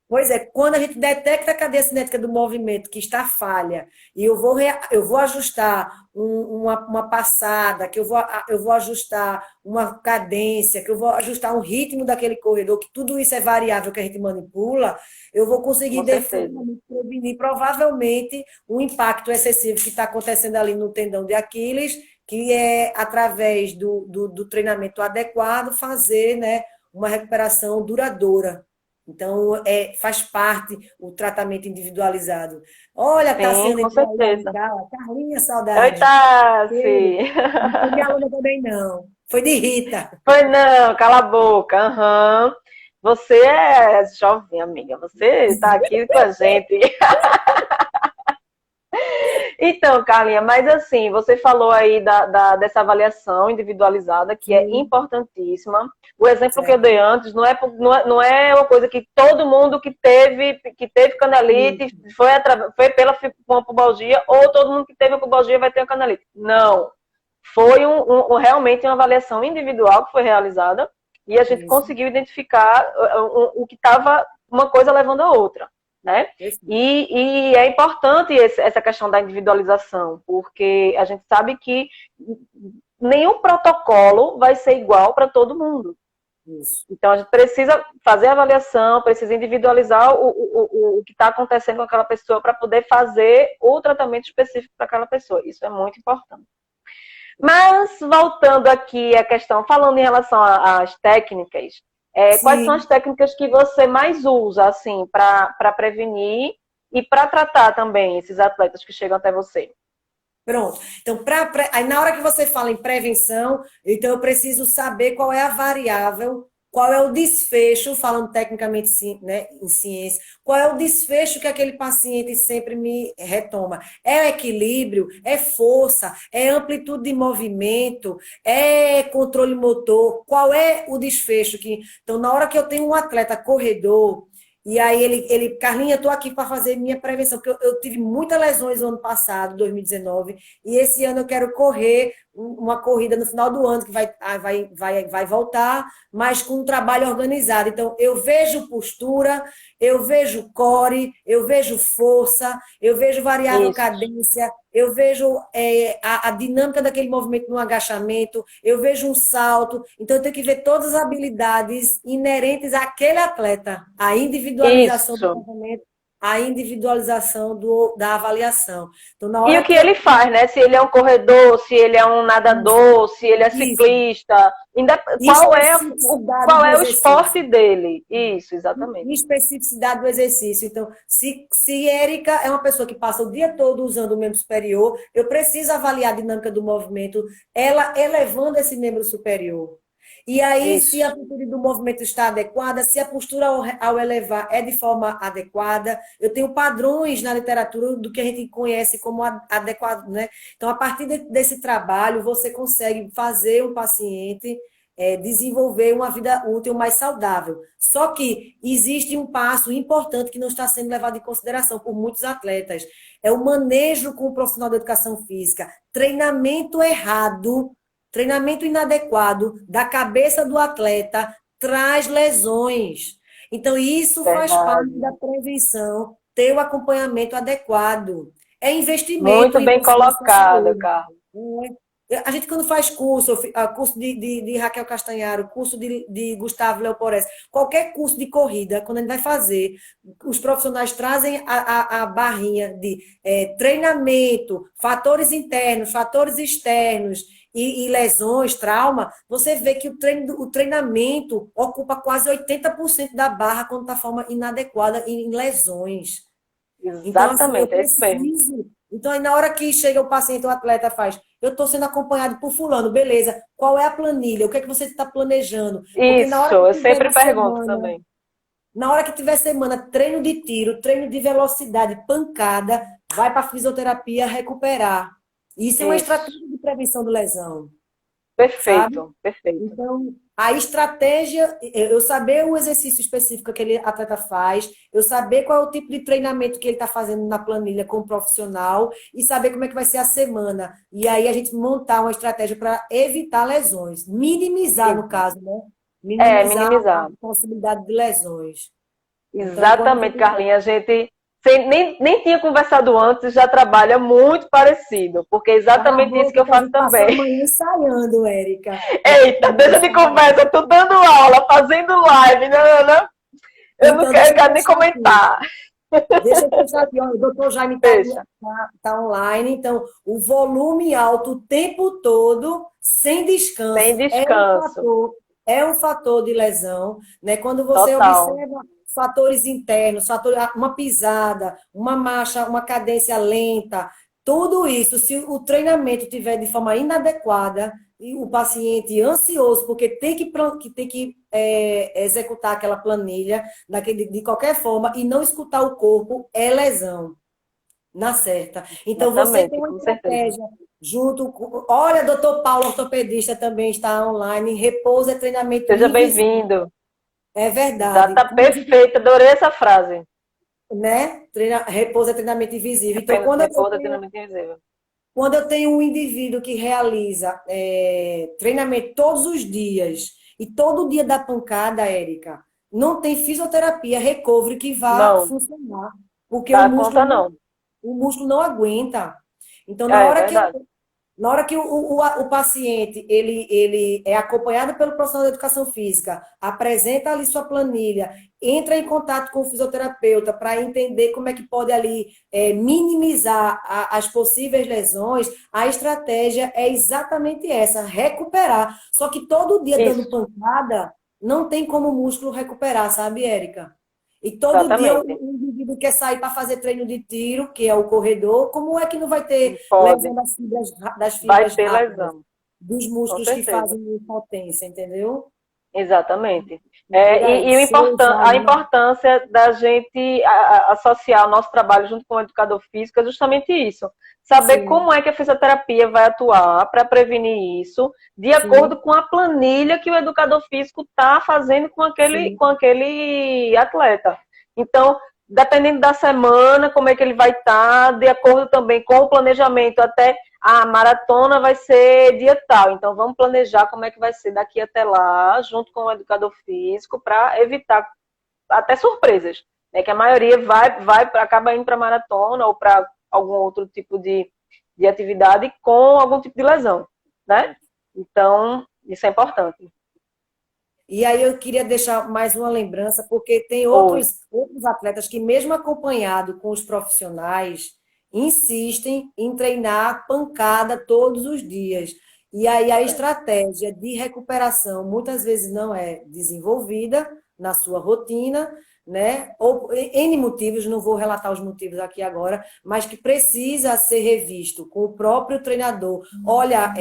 Pois é, quando a gente detecta a cadeia cinética do movimento que está falha, e eu vou ajustar uma passada, que eu vou ajustar uma cadência, que eu vou ajustar um ritmo daquele corredor, que tudo isso é variável que a gente manipula, eu vou conseguir Com certeza. definitivamente prevenir provavelmente um impacto excessivo que está acontecendo ali no tendão de Aquiles, que é através do treinamento adequado fazer, né, uma recuperação duradoura. Então, faz parte o tratamento individualizado. Olha, Sim, Tassiana com entrou aí, certeza. amiga. Carlinha, Oi, saudade. Tassi. Cheiro. Não foi de aluna também, não. Foi de Rita. Foi não, cala a boca. Aham. Você é jovem, amiga. Você está aqui com a gente. Então, Carlinha, mas assim, você falou aí dessa avaliação individualizada, que é Sim, importantíssima. O exemplo que eu certo. dei antes não é uma coisa que todo mundo que teve canalite Isso, foi pela uma pubalgia, ou todo mundo que teve a pubalgia vai ter uma canalite. Não. Foi realmente uma avaliação individual que foi realizada e a gente isso. conseguiu identificar o que estava uma coisa levando a outra, né? Perfeito. E é importante essa questão da individualização, porque a gente sabe que nenhum protocolo vai ser igual para todo mundo. Isso. Então, a gente precisa fazer a avaliação, precisa individualizar o que está acontecendo com aquela pessoa para poder fazer o tratamento específico para aquela pessoa. Isso é muito importante. Mas, voltando aqui à questão, falando em relação às técnicas, quais são as Sim. técnicas que você mais usa, assim, para prevenir e para tratar também esses atletas que chegam até você? Pronto. Então, aí na hora que você fala em prevenção, então eu preciso saber qual é a variável, qual é o desfecho, falando tecnicamente, né, em ciência, qual é o desfecho que aquele paciente sempre me retoma. É equilíbrio, é força, é amplitude de movimento, é controle motor, qual é o desfecho que. Então, na hora que eu tenho um atleta corredor, e aí Carlinha, eu estou aqui para fazer minha prevenção, porque eu tive muitas lesões no ano passado, 2019, e esse ano eu quero correr uma corrida no final do ano, que vai voltar, mas com um trabalho organizado. Então, eu vejo postura, eu vejo core, eu vejo força, eu vejo variável Isso, cadência, eu vejo a dinâmica daquele movimento no agachamento, eu vejo um salto. Então, eu tenho que ver todas as habilidades inerentes àquele atleta, a individualização do isso. movimento, a individualização da avaliação. Então, na E hora o que que eu ele faz, né? Se ele é um corredor, se ele é um nadador, se ele é isso, ciclista, qual é, especificidade qual do é o exercício. esporte dele? Isso, exatamente. Especificidade do exercício. Então, se Érica é uma pessoa que passa o dia todo usando o membro superior, eu preciso avaliar a dinâmica do movimento, ela elevando esse membro superior. E aí, se a Isso, amplitude do movimento está adequada, se a postura ao elevar é de forma adequada, eu tenho padrões na literatura do que a gente conhece como adequado, né? Então, a partir desse trabalho, você consegue fazer um paciente desenvolver uma vida útil mais saudável. Só que existe um passo importante que não está sendo levado em consideração por muitos atletas. É o manejo com o profissional de educação física. Treinamento inadequado da cabeça do atleta traz lesões. Então, isso faz parte verdade. da prevenção, ter o acompanhamento adequado. É investimento Muito em bem pessoas com colocado, saúde. Carlos. A gente, quando faz curso, curso de Raquel Castanharo, curso de Gustavo Leopores, qualquer curso de corrida, quando a gente vai fazer, os profissionais trazem a barrinha de treinamento, fatores internos, fatores externos e lesões, trauma, você vê que o treinamento ocupa quase 80% da barra quando está de forma inadequada em lesões. Então, assim, eu Exatamente, é isso mesmo. preciso. Então, aí na hora que chega o paciente, o atleta faz, eu estou sendo acompanhado por fulano, beleza. Qual é a planilha? O que é que você está planejando? Porque na Isso, hora que eu tiver sempre na pergunto semana, também. na hora que tiver semana, treino de tiro, treino de velocidade, pancada, vai para a fisioterapia recuperar. Isso é uma Isso, estratégia de prevenção de lesão, sabe? perfeito, perfeito. Então, a estratégia, eu saber o exercício específico que aquele atleta faz, eu saber qual é o tipo de treinamento que ele está fazendo na planilha com o profissional e saber como é que vai ser a semana. E aí a gente montar uma estratégia para evitar lesões, minimizar, no Isso. caso, né? É, Minimizar a minimizar. possibilidade de lesões. Então, quando Exatamente, Carlinha. A gente nem tinha conversado antes, e já trabalha muito parecido, porque é cala a exatamente isso que boca eu que a faço gente passa também. a manhã ensaiando, Érica. A gente passa Eita, a manhã deixa de ensaiando. conversa, tô dando aula, fazendo live, não, não, não. Eu não Então, quero, deixa eu eu quero nem fechar aqui. comentar. Deixa eu fechar aqui, ó, o doutor Jaime está Deixa. online, então o volume alto o tempo todo, sem Sem descanso, descanso. é um fator de lesão, né? Quando você Total. observa fatores internos, uma pisada, uma marcha, uma cadência lenta, tudo isso, se o treinamento tiver de forma inadequada e o paciente ansioso, porque tem que executar aquela planilha, de qualquer forma, e não escutar o corpo é lesão, na certa. Então, você tem Exatamente, uma com certeza. estratégia junto com. Olha, doutor Paulo, ortopedista, também está online. Repouso é treinamento Seja invisível. bem-vindo. É verdade. Exata, perfeita, adorei essa frase. Né? Repouso é treinamento invisível. Então, quando eu Repouso tenho, treinamento invisível. quando eu tenho um indivíduo que realiza treinamento todos os dias, e todo dia dá pancada, Érica, não tem fisioterapia, recovery que vá Não, funcionar, porque dá conta não. o músculo não aguenta. Então, É verdade. na hora que o paciente ele é acompanhado pelo profissional da educação física, apresenta ali sua planilha, entra em contato com o fisioterapeuta para entender como é que pode ali minimizar as possíveis lesões, a estratégia é exatamente essa, recuperar. Só que todo dia dando Isso, pancada, não tem como o músculo recuperar, sabe, Érica? E todo dia exatamente. o indivíduo quer sair para fazer treino de tiro, que é o corredor, como é que não vai ter lesão Pode. das Vai fibras ter rápidas, lesão, dos com músculos que certeza. fazem potência, entendeu? Exatamente. E por aí, E seu a Jaime, importância da gente associar o nosso trabalho junto com o educador físico é justamente isso. Saber sim, como é que a fisioterapia vai atuar para prevenir isso, de acordo sim, com a planilha que o educador físico está fazendo sim, com aquele atleta. Então, dependendo da semana, como é que ele vai estar, de acordo também com o planejamento, até a maratona vai ser dia tal, então vamos planejar como é que vai ser daqui até lá, junto com o educador físico, para evitar até surpresas, né? Que a maioria acaba indo para maratona ou para algum outro tipo de atividade com algum tipo de lesão, né? Então, isso é importante. E aí eu queria deixar mais uma lembrança, porque tem Oi, outros atletas que, mesmo acompanhado com os profissionais, insistem em treinar pancada todos os dias. E aí a estratégia de recuperação muitas vezes não é desenvolvida na sua rotina, né? Ou N motivos, não vou relatar os motivos aqui agora, mas que precisa ser revisto com o próprio treinador. Olha,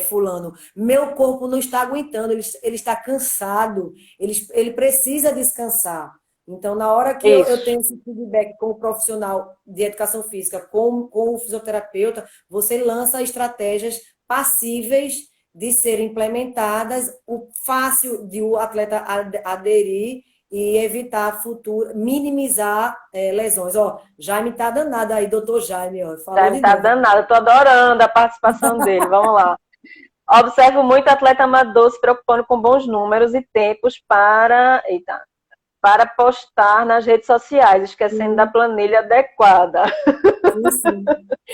fulano, meu corpo não está aguentando, ele está cansado, ele precisa descansar. Então, na hora que eu isso, tenho esse feedback com o profissional de educação física, com o fisioterapeuta, você lança estratégias passíveis de serem implementadas, o fácil de o atleta aderir e evitar minimizar lesões. Ó, Jaime tá danado aí, doutor Jaime, ó, falou Jaime de tá novo. danado, eu tô adorando a participação dele, vamos lá. Observo muito atleta amador se preocupando com bons números e tempos para postar nas redes sociais, esquecendo da Sim, planilha adequada. sim, sim.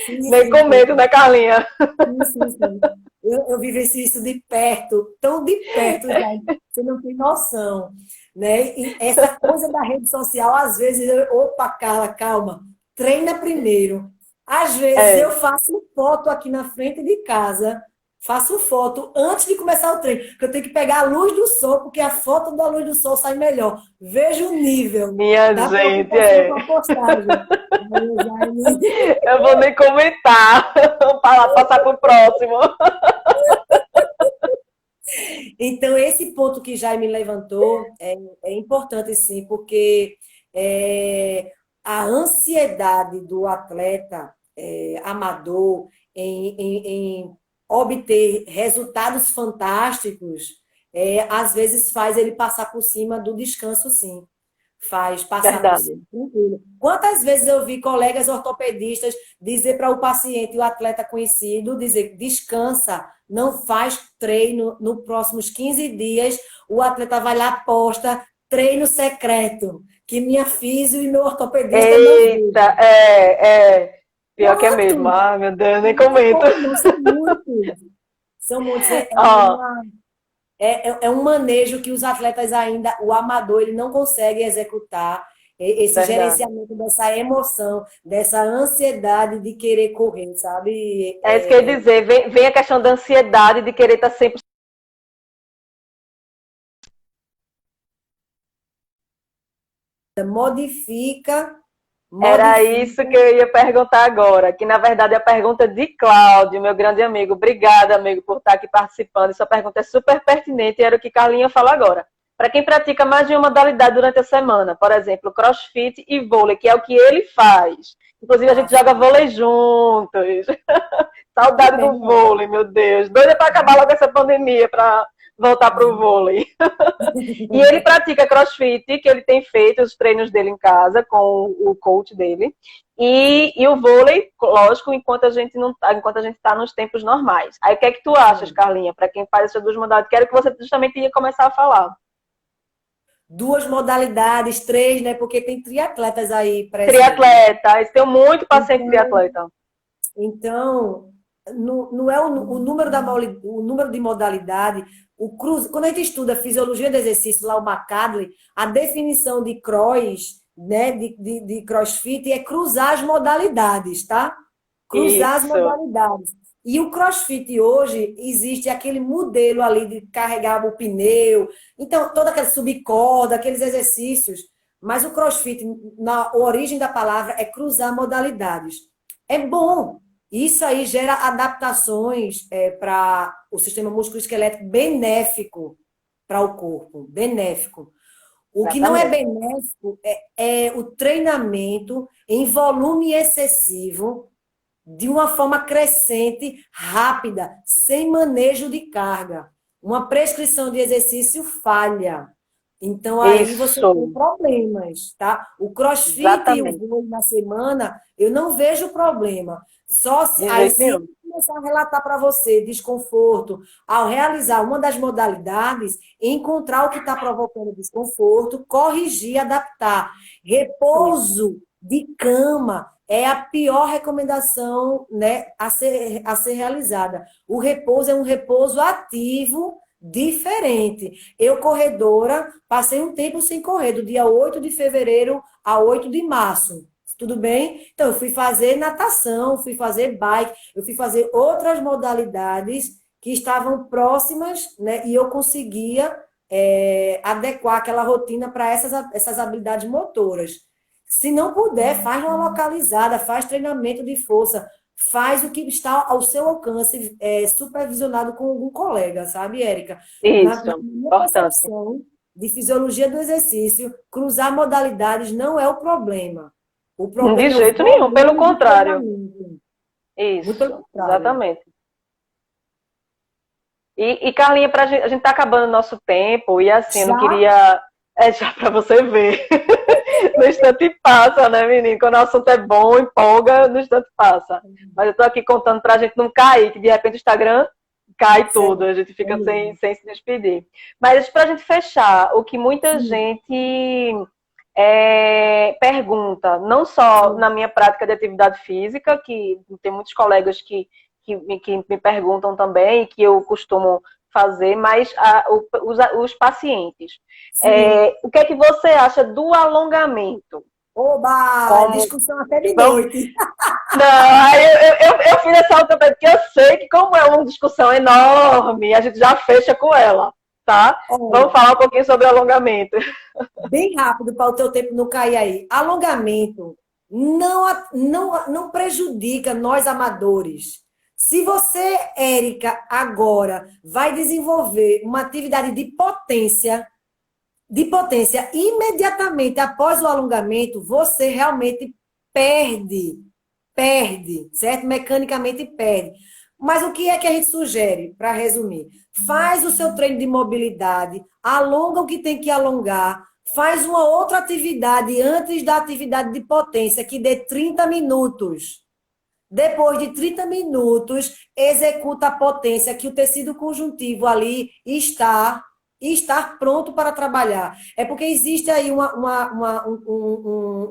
Sim, Nem sim, com medo, né, Carlinha? sim, sim, sim. Eu vivencio isso de perto, tão de perto, já, você não tem noção, né? E essa coisa da rede social, às vezes, opa, Carla, calma, treina primeiro. Às vezes eu É, faço foto aqui na frente de casa, faço foto antes de começar o treino, porque eu tenho que pegar a luz do sol, porque a foto da luz do sol sai melhor. Veja o nível Minha da gente, preocupação com é. a postagem. Aí, Jaime, Eu vou nem comentar. Para passar pro próximo. então, esse ponto que Jaime levantou é importante, sim, porque é, a ansiedade do atleta amador em obter resultados fantásticos, às vezes faz ele passar por cima do descanso, sim. Faz passar por cima, Verdade. tranquilo. Quantas vezes eu vi colegas ortopedistas dizer para o paciente, o atleta conhecido, dizer, descansa, não faz treino nos próximos 15 dias, o atleta vai lá, posta treino secreto, que minha físio e meu ortopedista não Eita, vejam. é. Pior que é mesmo. Quantos? Ah, meu Deus, nem Não é comento. pouco, não, são muitos. São muitos. Ó, É um manejo que os atletas ainda, o amador, ele não consegue executar esse verdade. gerenciamento dessa emoção, dessa ansiedade de querer correr, sabe? É isso que eu ia dizer. Vem a questão da ansiedade de querer estar sempre. Modifica, Era isso modifica. que eu ia perguntar agora, que na verdade é a pergunta de Cláudio, meu grande amigo. Obrigada, amigo, por estar aqui participando. Essa pergunta é super pertinente e era o que Carlinha fala agora. Para quem pratica mais de uma modalidade durante a semana, por exemplo, crossfit e vôlei, que é o que ele faz. Inclusive, a gente joga vôlei juntos. Que Saudade do bem, vôlei, meu Deus. Doida para acabar logo essa pandemia, para voltar para o vôlei. E ele pratica crossfit, que ele tem feito os treinos dele em casa com o coach dele. E o vôlei, lógico, enquanto a gente não tá, enquanto a gente está nos tempos normais. Aí o que é que tu achas, sim. Carlinha, para quem faz essas duas modalidades? Quero que você justamente ia começar a falar. Duas modalidades, três, né? Porque tem triatletas aí presentes. Triatleta, eu tenho muito paciente Então, triatleta. Então, não é o número o número de modalidade, quando a gente estuda fisiologia do exercício, lá o McCadley, a definição de cross, né, de CrossFit é cruzar as modalidades, tá? Cruzar as Isso, modalidades. E o CrossFit hoje existe aquele modelo ali de carregar o pneu, então toda aquela subcorda, aqueles exercícios, mas o CrossFit, na origem da palavra, é cruzar modalidades. É bom, isso aí gera adaptações para o sistema musculoesquelético benéfico para o corpo, benéfico. O que não é exatamente. benéfico é o treinamento em volume excessivo, de uma forma crescente, rápida, sem manejo de carga. Uma prescrição de exercício falha. Então, aí você tem Isso, problemas, tá? O crossfit e o exatamente. vôlei na semana, eu não vejo problema. Só se, De aí, jeito se nenhum. começar a relatar para você desconforto ao realizar uma das modalidades, encontrar o que está provocando desconforto, corrigir, adaptar. Isso. Repouso de cama é a pior recomendação, né, a ser realizada. O repouso é um repouso ativo diferente. Eu, corredora, passei um tempo sem correr, do dia 8 de fevereiro a 8 de março. Tudo bem? Então, eu fui fazer natação, fui fazer bike, eu fui fazer outras modalidades que estavam próximas, né? E eu conseguia adequar aquela rotina para essas habilidades motoras. Se não puder, faz uma localizada, faz treinamento de força, faz o que está ao seu alcance, supervisionado com algum colega, sabe, Érica? Na Isso, minha importante. percepção de fisiologia do exercício, cruzar modalidades não é o problema. O De problema é o jeito nenhum, pelo volume de contrário. treinamento. Muito pelo Isso, contrário. exatamente. Carlinha, a gente tá acabando o nosso tempo, e assim, eu não Já queria. É já para você ver. No instante passa, né, menino? Quando o assunto é bom, empolga, no instante passa. Mas eu tô aqui contando pra gente não cair, que de repente o Instagram cai tudo, certo. a gente fica sem se despedir. Mas pra gente fechar, o que muita Sim, gente pergunta, não só sim. na minha prática de atividade física, que tem muitos colegas que me perguntam também, que eu costumo fazer, mas os pacientes. Sim. O que é que você acha do alongamento? Oba! Como Discussão até de vamos, noite. Não, aí eu fiz essa outra porque eu sei que como é uma discussão enorme, a gente já fecha com ela, tá? Vamos Olha, falar um pouquinho sobre alongamento. bem rápido para o teu tempo não cair aí. Alongamento não prejudica nós amadores. Se você, Érica, agora vai desenvolver uma atividade de potência imediatamente após o alongamento, você realmente perde, perde, certo? Mecanicamente perde. Mas o que é que a gente sugere, para resumir? Faz o seu treino de mobilidade, alonga o que tem que alongar, faz uma outra atividade antes da atividade de potência, que dê 30 minutos. Depois de 30 minutos, executa a potência que o tecido conjuntivo ali está pronto para trabalhar. É porque existe aí um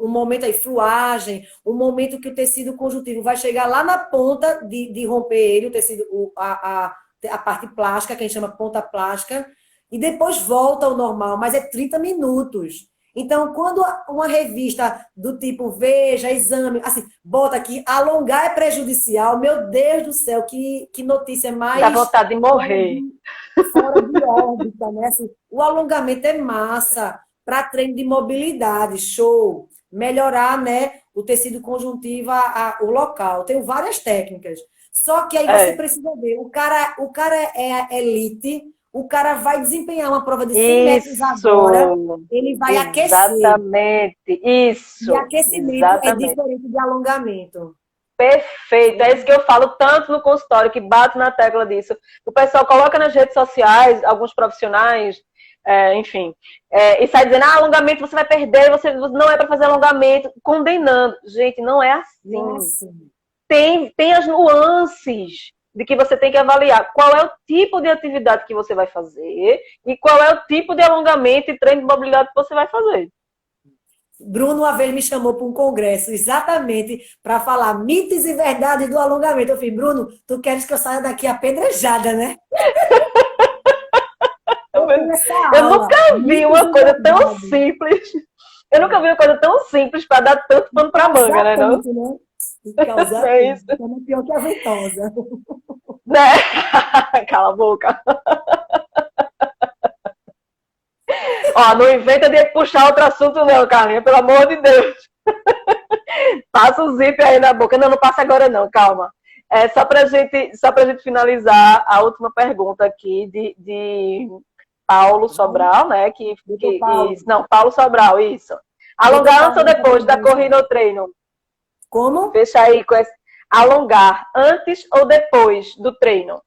momento aí, fluagem, um momento que o tecido conjuntivo vai chegar lá na ponta de romper ele, o tecido, a parte plástica, que a gente chama ponta plástica, e depois volta ao normal, mas é 30 minutos. Então, quando uma revista do tipo Veja, Exame, assim, bota aqui, alongar é prejudicial, meu Deus do céu, que notícia Dá mais vontade de morrer. fora de órbita, né? Assim, o alongamento é massa para treino de mobilidade, show. Melhorar, né, o tecido conjuntivo, o local. Tem várias técnicas. Só que aí você É. precisa ver, o cara é elite, o cara vai desempenhar uma prova de 100 metros agora, Isso, ele vai aquecer. exatamente, E isso, aquecimento é exatamente. diferente de alongamento. Perfeito, é isso que eu falo tanto no consultório, que bato na tecla disso. O pessoal coloca nas redes sociais, alguns profissionais, enfim, e sai dizendo, alongamento você vai perder, você não é para fazer alongamento, condenando. Gente, não é assim. Nossa. Tem as nuances de que você tem que avaliar qual é o tipo de atividade que você vai fazer e qual é o tipo de alongamento e treino de mobilidade que você vai fazer. Bruno uma vez me chamou para um congresso exatamente para falar mitos e verdades do alongamento. Eu falei, Bruno, tu queres que eu saia daqui apedrejada, né? Eu fui nessa Eu aula, nunca vi mitos uma e coisa tão verdades. simples. Eu nunca vi uma coisa tão simples para dar tanto pano para manga, Causar né? Não? tanto, né? E causar É tanto. isso. Então, é pior que a ventosa. Né? Cala a boca. Ó, não inventa de puxar outro assunto, não, Carlinha, pelo amor de Deus. Passa o zíper aí na boca. Não, não passa agora, não, calma. É só pra gente finalizar a última pergunta aqui de Paulo Sobral, né? Doutor Paulo. Não, Paulo Sobral, isso. Doutor Alongar antes ou Paulo, depois da corrida ou treino? como? Fecha aí com esse. Alongar antes ou depois do treino?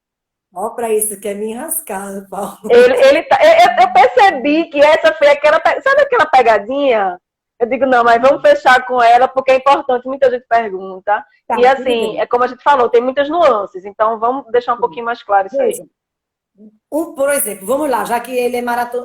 Ó, para isso que é me enrascada, Paulo. Eu percebi que essa foi aquela. Sabe aquela pegadinha? Eu digo, não, mas vamos fechar com ela, porque é importante, muita gente pergunta. Tá, E tudo assim, bem. é como a gente falou, tem muitas nuances, então vamos deixar um pouquinho mais claro isso aí. Veja, por exemplo, vamos lá, já que ele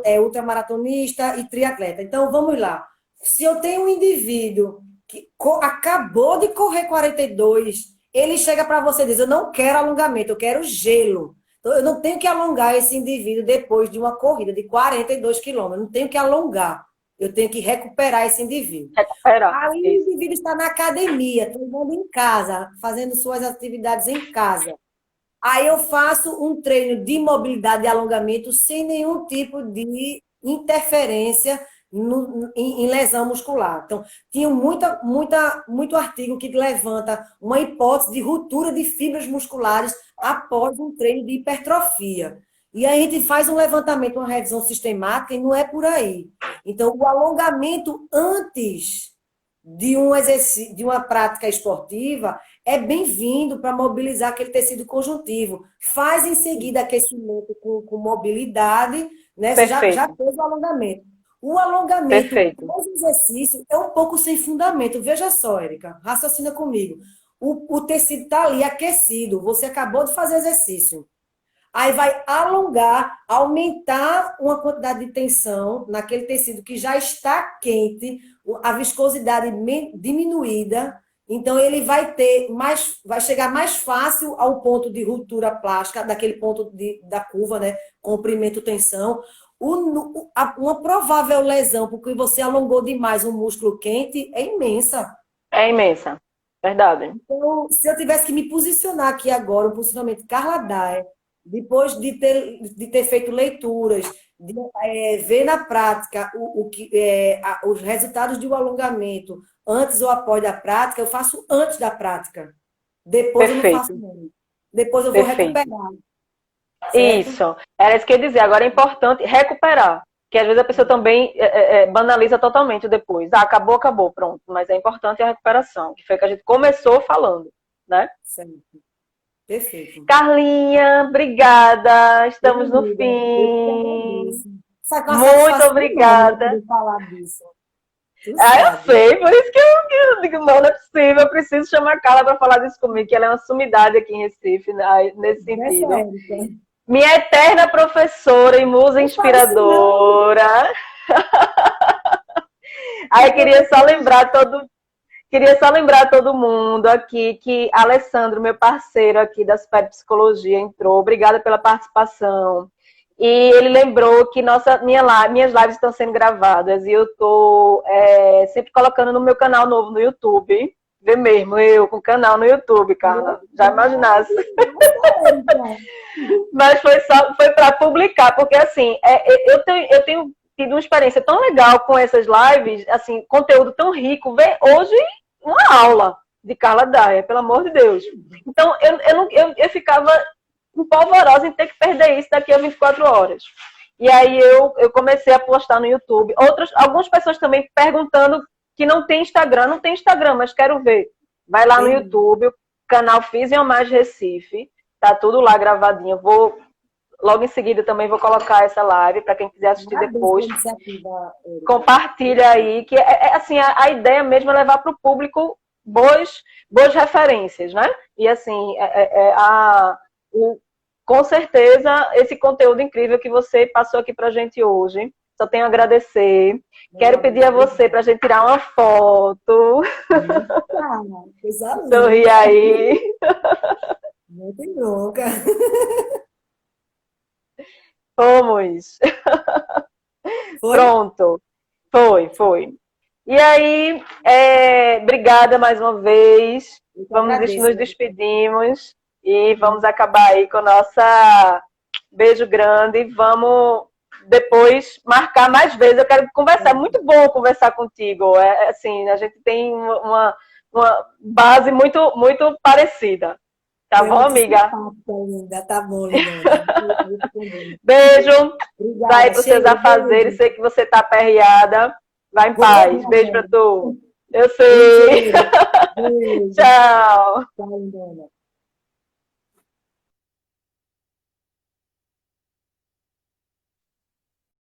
é ultramaratonista e triatleta. Então, vamos lá. Se eu tenho um indivíduo que acabou de correr 42, ele chega para você e diz: eu não quero alongamento, eu quero gelo. Então, eu não tenho que alongar esse indivíduo depois de uma corrida de 42 quilômetros. Eu não tenho que alongar. Eu tenho que recuperar esse indivíduo. Recuperar. Aí o Isso. indivíduo está na academia, treinando em casa, fazendo suas atividades em casa. Aí eu faço um treino de mobilidade e alongamento sem nenhum tipo de interferência em lesão muscular. Então, tinha muito artigo que levanta uma hipótese de ruptura de fibras musculares após um treino de hipertrofia. E aí a gente faz um levantamento, uma revisão sistemática, e não é por aí. Então, o alongamento antes de um exercício, de uma prática esportiva é bem-vindo para mobilizar aquele tecido conjuntivo. Faz em seguida aquecimento com mobilidade, né? Você já Perfeito. fez o alongamento. O alongamento Perfeito. pós-exercício é um pouco sem fundamento. Veja só, Érica, raciocina comigo. O tecido está ali aquecido, você acabou de fazer exercício. Aí vai alongar, aumentar uma quantidade de tensão naquele tecido que já está quente, a viscosidade diminuída, então ele vai chegar mais fácil ao ponto de ruptura plástica, daquele ponto da curva, né? Comprimento, tensão. Uma provável lesão, porque você alongou demais um músculo quente, é imensa. É imensa. Verdade. Então, se eu tivesse que me posicionar aqui agora, o posicionamento de Carla Daer, depois de ter feito leituras, de ver na prática os resultados de um alongamento antes ou após da prática, eu faço antes da prática. Depois eu não faço Perfeito, não. Depois eu vou perfeito. recuperar, certo? Isso. Era isso que eu ia dizer. Agora é importante recuperar. Que às vezes a pessoa também banaliza totalmente depois. Ah, acabou, acabou, pronto. Mas é importante a recuperação, que foi o que a gente começou falando, né? Certo. Perfeito. Carlinha, obrigada. Minha Estamos no amiga, eu que fim. agradeço. Sabe, com uma Muito satisfação enorme obrigada. poder falar disso. Tu Ah, eu sabe. sei, por isso que eu digo, não é possível, eu preciso chamar a Carla para falar disso comigo, que ela é uma sumidade aqui em Recife, né, nesse Essa sentido. Érica. Minha eterna professora e musa Não fala isso não. inspiradora. Minha Aí professora. queria só lembrar todo mundo aqui que Alessandro, meu parceiro aqui da Super Psicologia, entrou. Obrigada pela participação. E ele lembrou que minhas lives estão sendo gravadas e eu estou sempre colocando no meu canal novo no YouTube. Vê mesmo, eu com canal no YouTube, Carla. Já imaginasse. Mas foi para publicar, porque assim, eu tenho tido uma experiência tão legal com essas lives, assim, conteúdo tão rico. Ver hoje uma aula de Carla Daia, pelo amor de Deus. Então, eu ficava empolvorosa em ter que perder isso daqui a 24 horas. E aí eu comecei a postar no YouTube. Algumas pessoas também perguntando que não tem Instagram. Não tem Instagram, mas quero ver. Vai lá no Entendi. YouTube, o canal Fisiomage Recife. Tá tudo lá gravadinho. Logo em seguida também vou colocar essa live para quem quiser assistir Parabéns pela depois. iniciativa, Érica. Compartilha aí, que assim, a ideia mesmo é levar para o público boas referências, né? E assim, com certeza, esse conteúdo incrível que você passou aqui para a gente hoje. Só tenho a agradecer. Meu Quero pedir amigo, a você para a gente tirar uma foto. eita, coisa Sorri linda. aí. Não tem bronca. Vamos. Foi? Pronto. Foi. E aí, obrigada mais uma vez. Eu que Vamos agradeço, nos Érica. despedimos e vamos acabar aí com a nossa beijo grande. Vamos depois marcar mais vezes. Eu quero conversar. Muito bom conversar contigo. Assim, a gente tem uma base muito, muito parecida. Tá Tu é bom, muito amiga? simpática ainda. Tá bom, lindona. Muito bom. Beijo. Vai Obrigada. para os seus Cheiro, afazeres. beijo. Sei que você tá aperreada. Vai em Vou paz. mesmo Beijo para agora. tu. Eu Um sei. cheiro. Beijo. Tchau.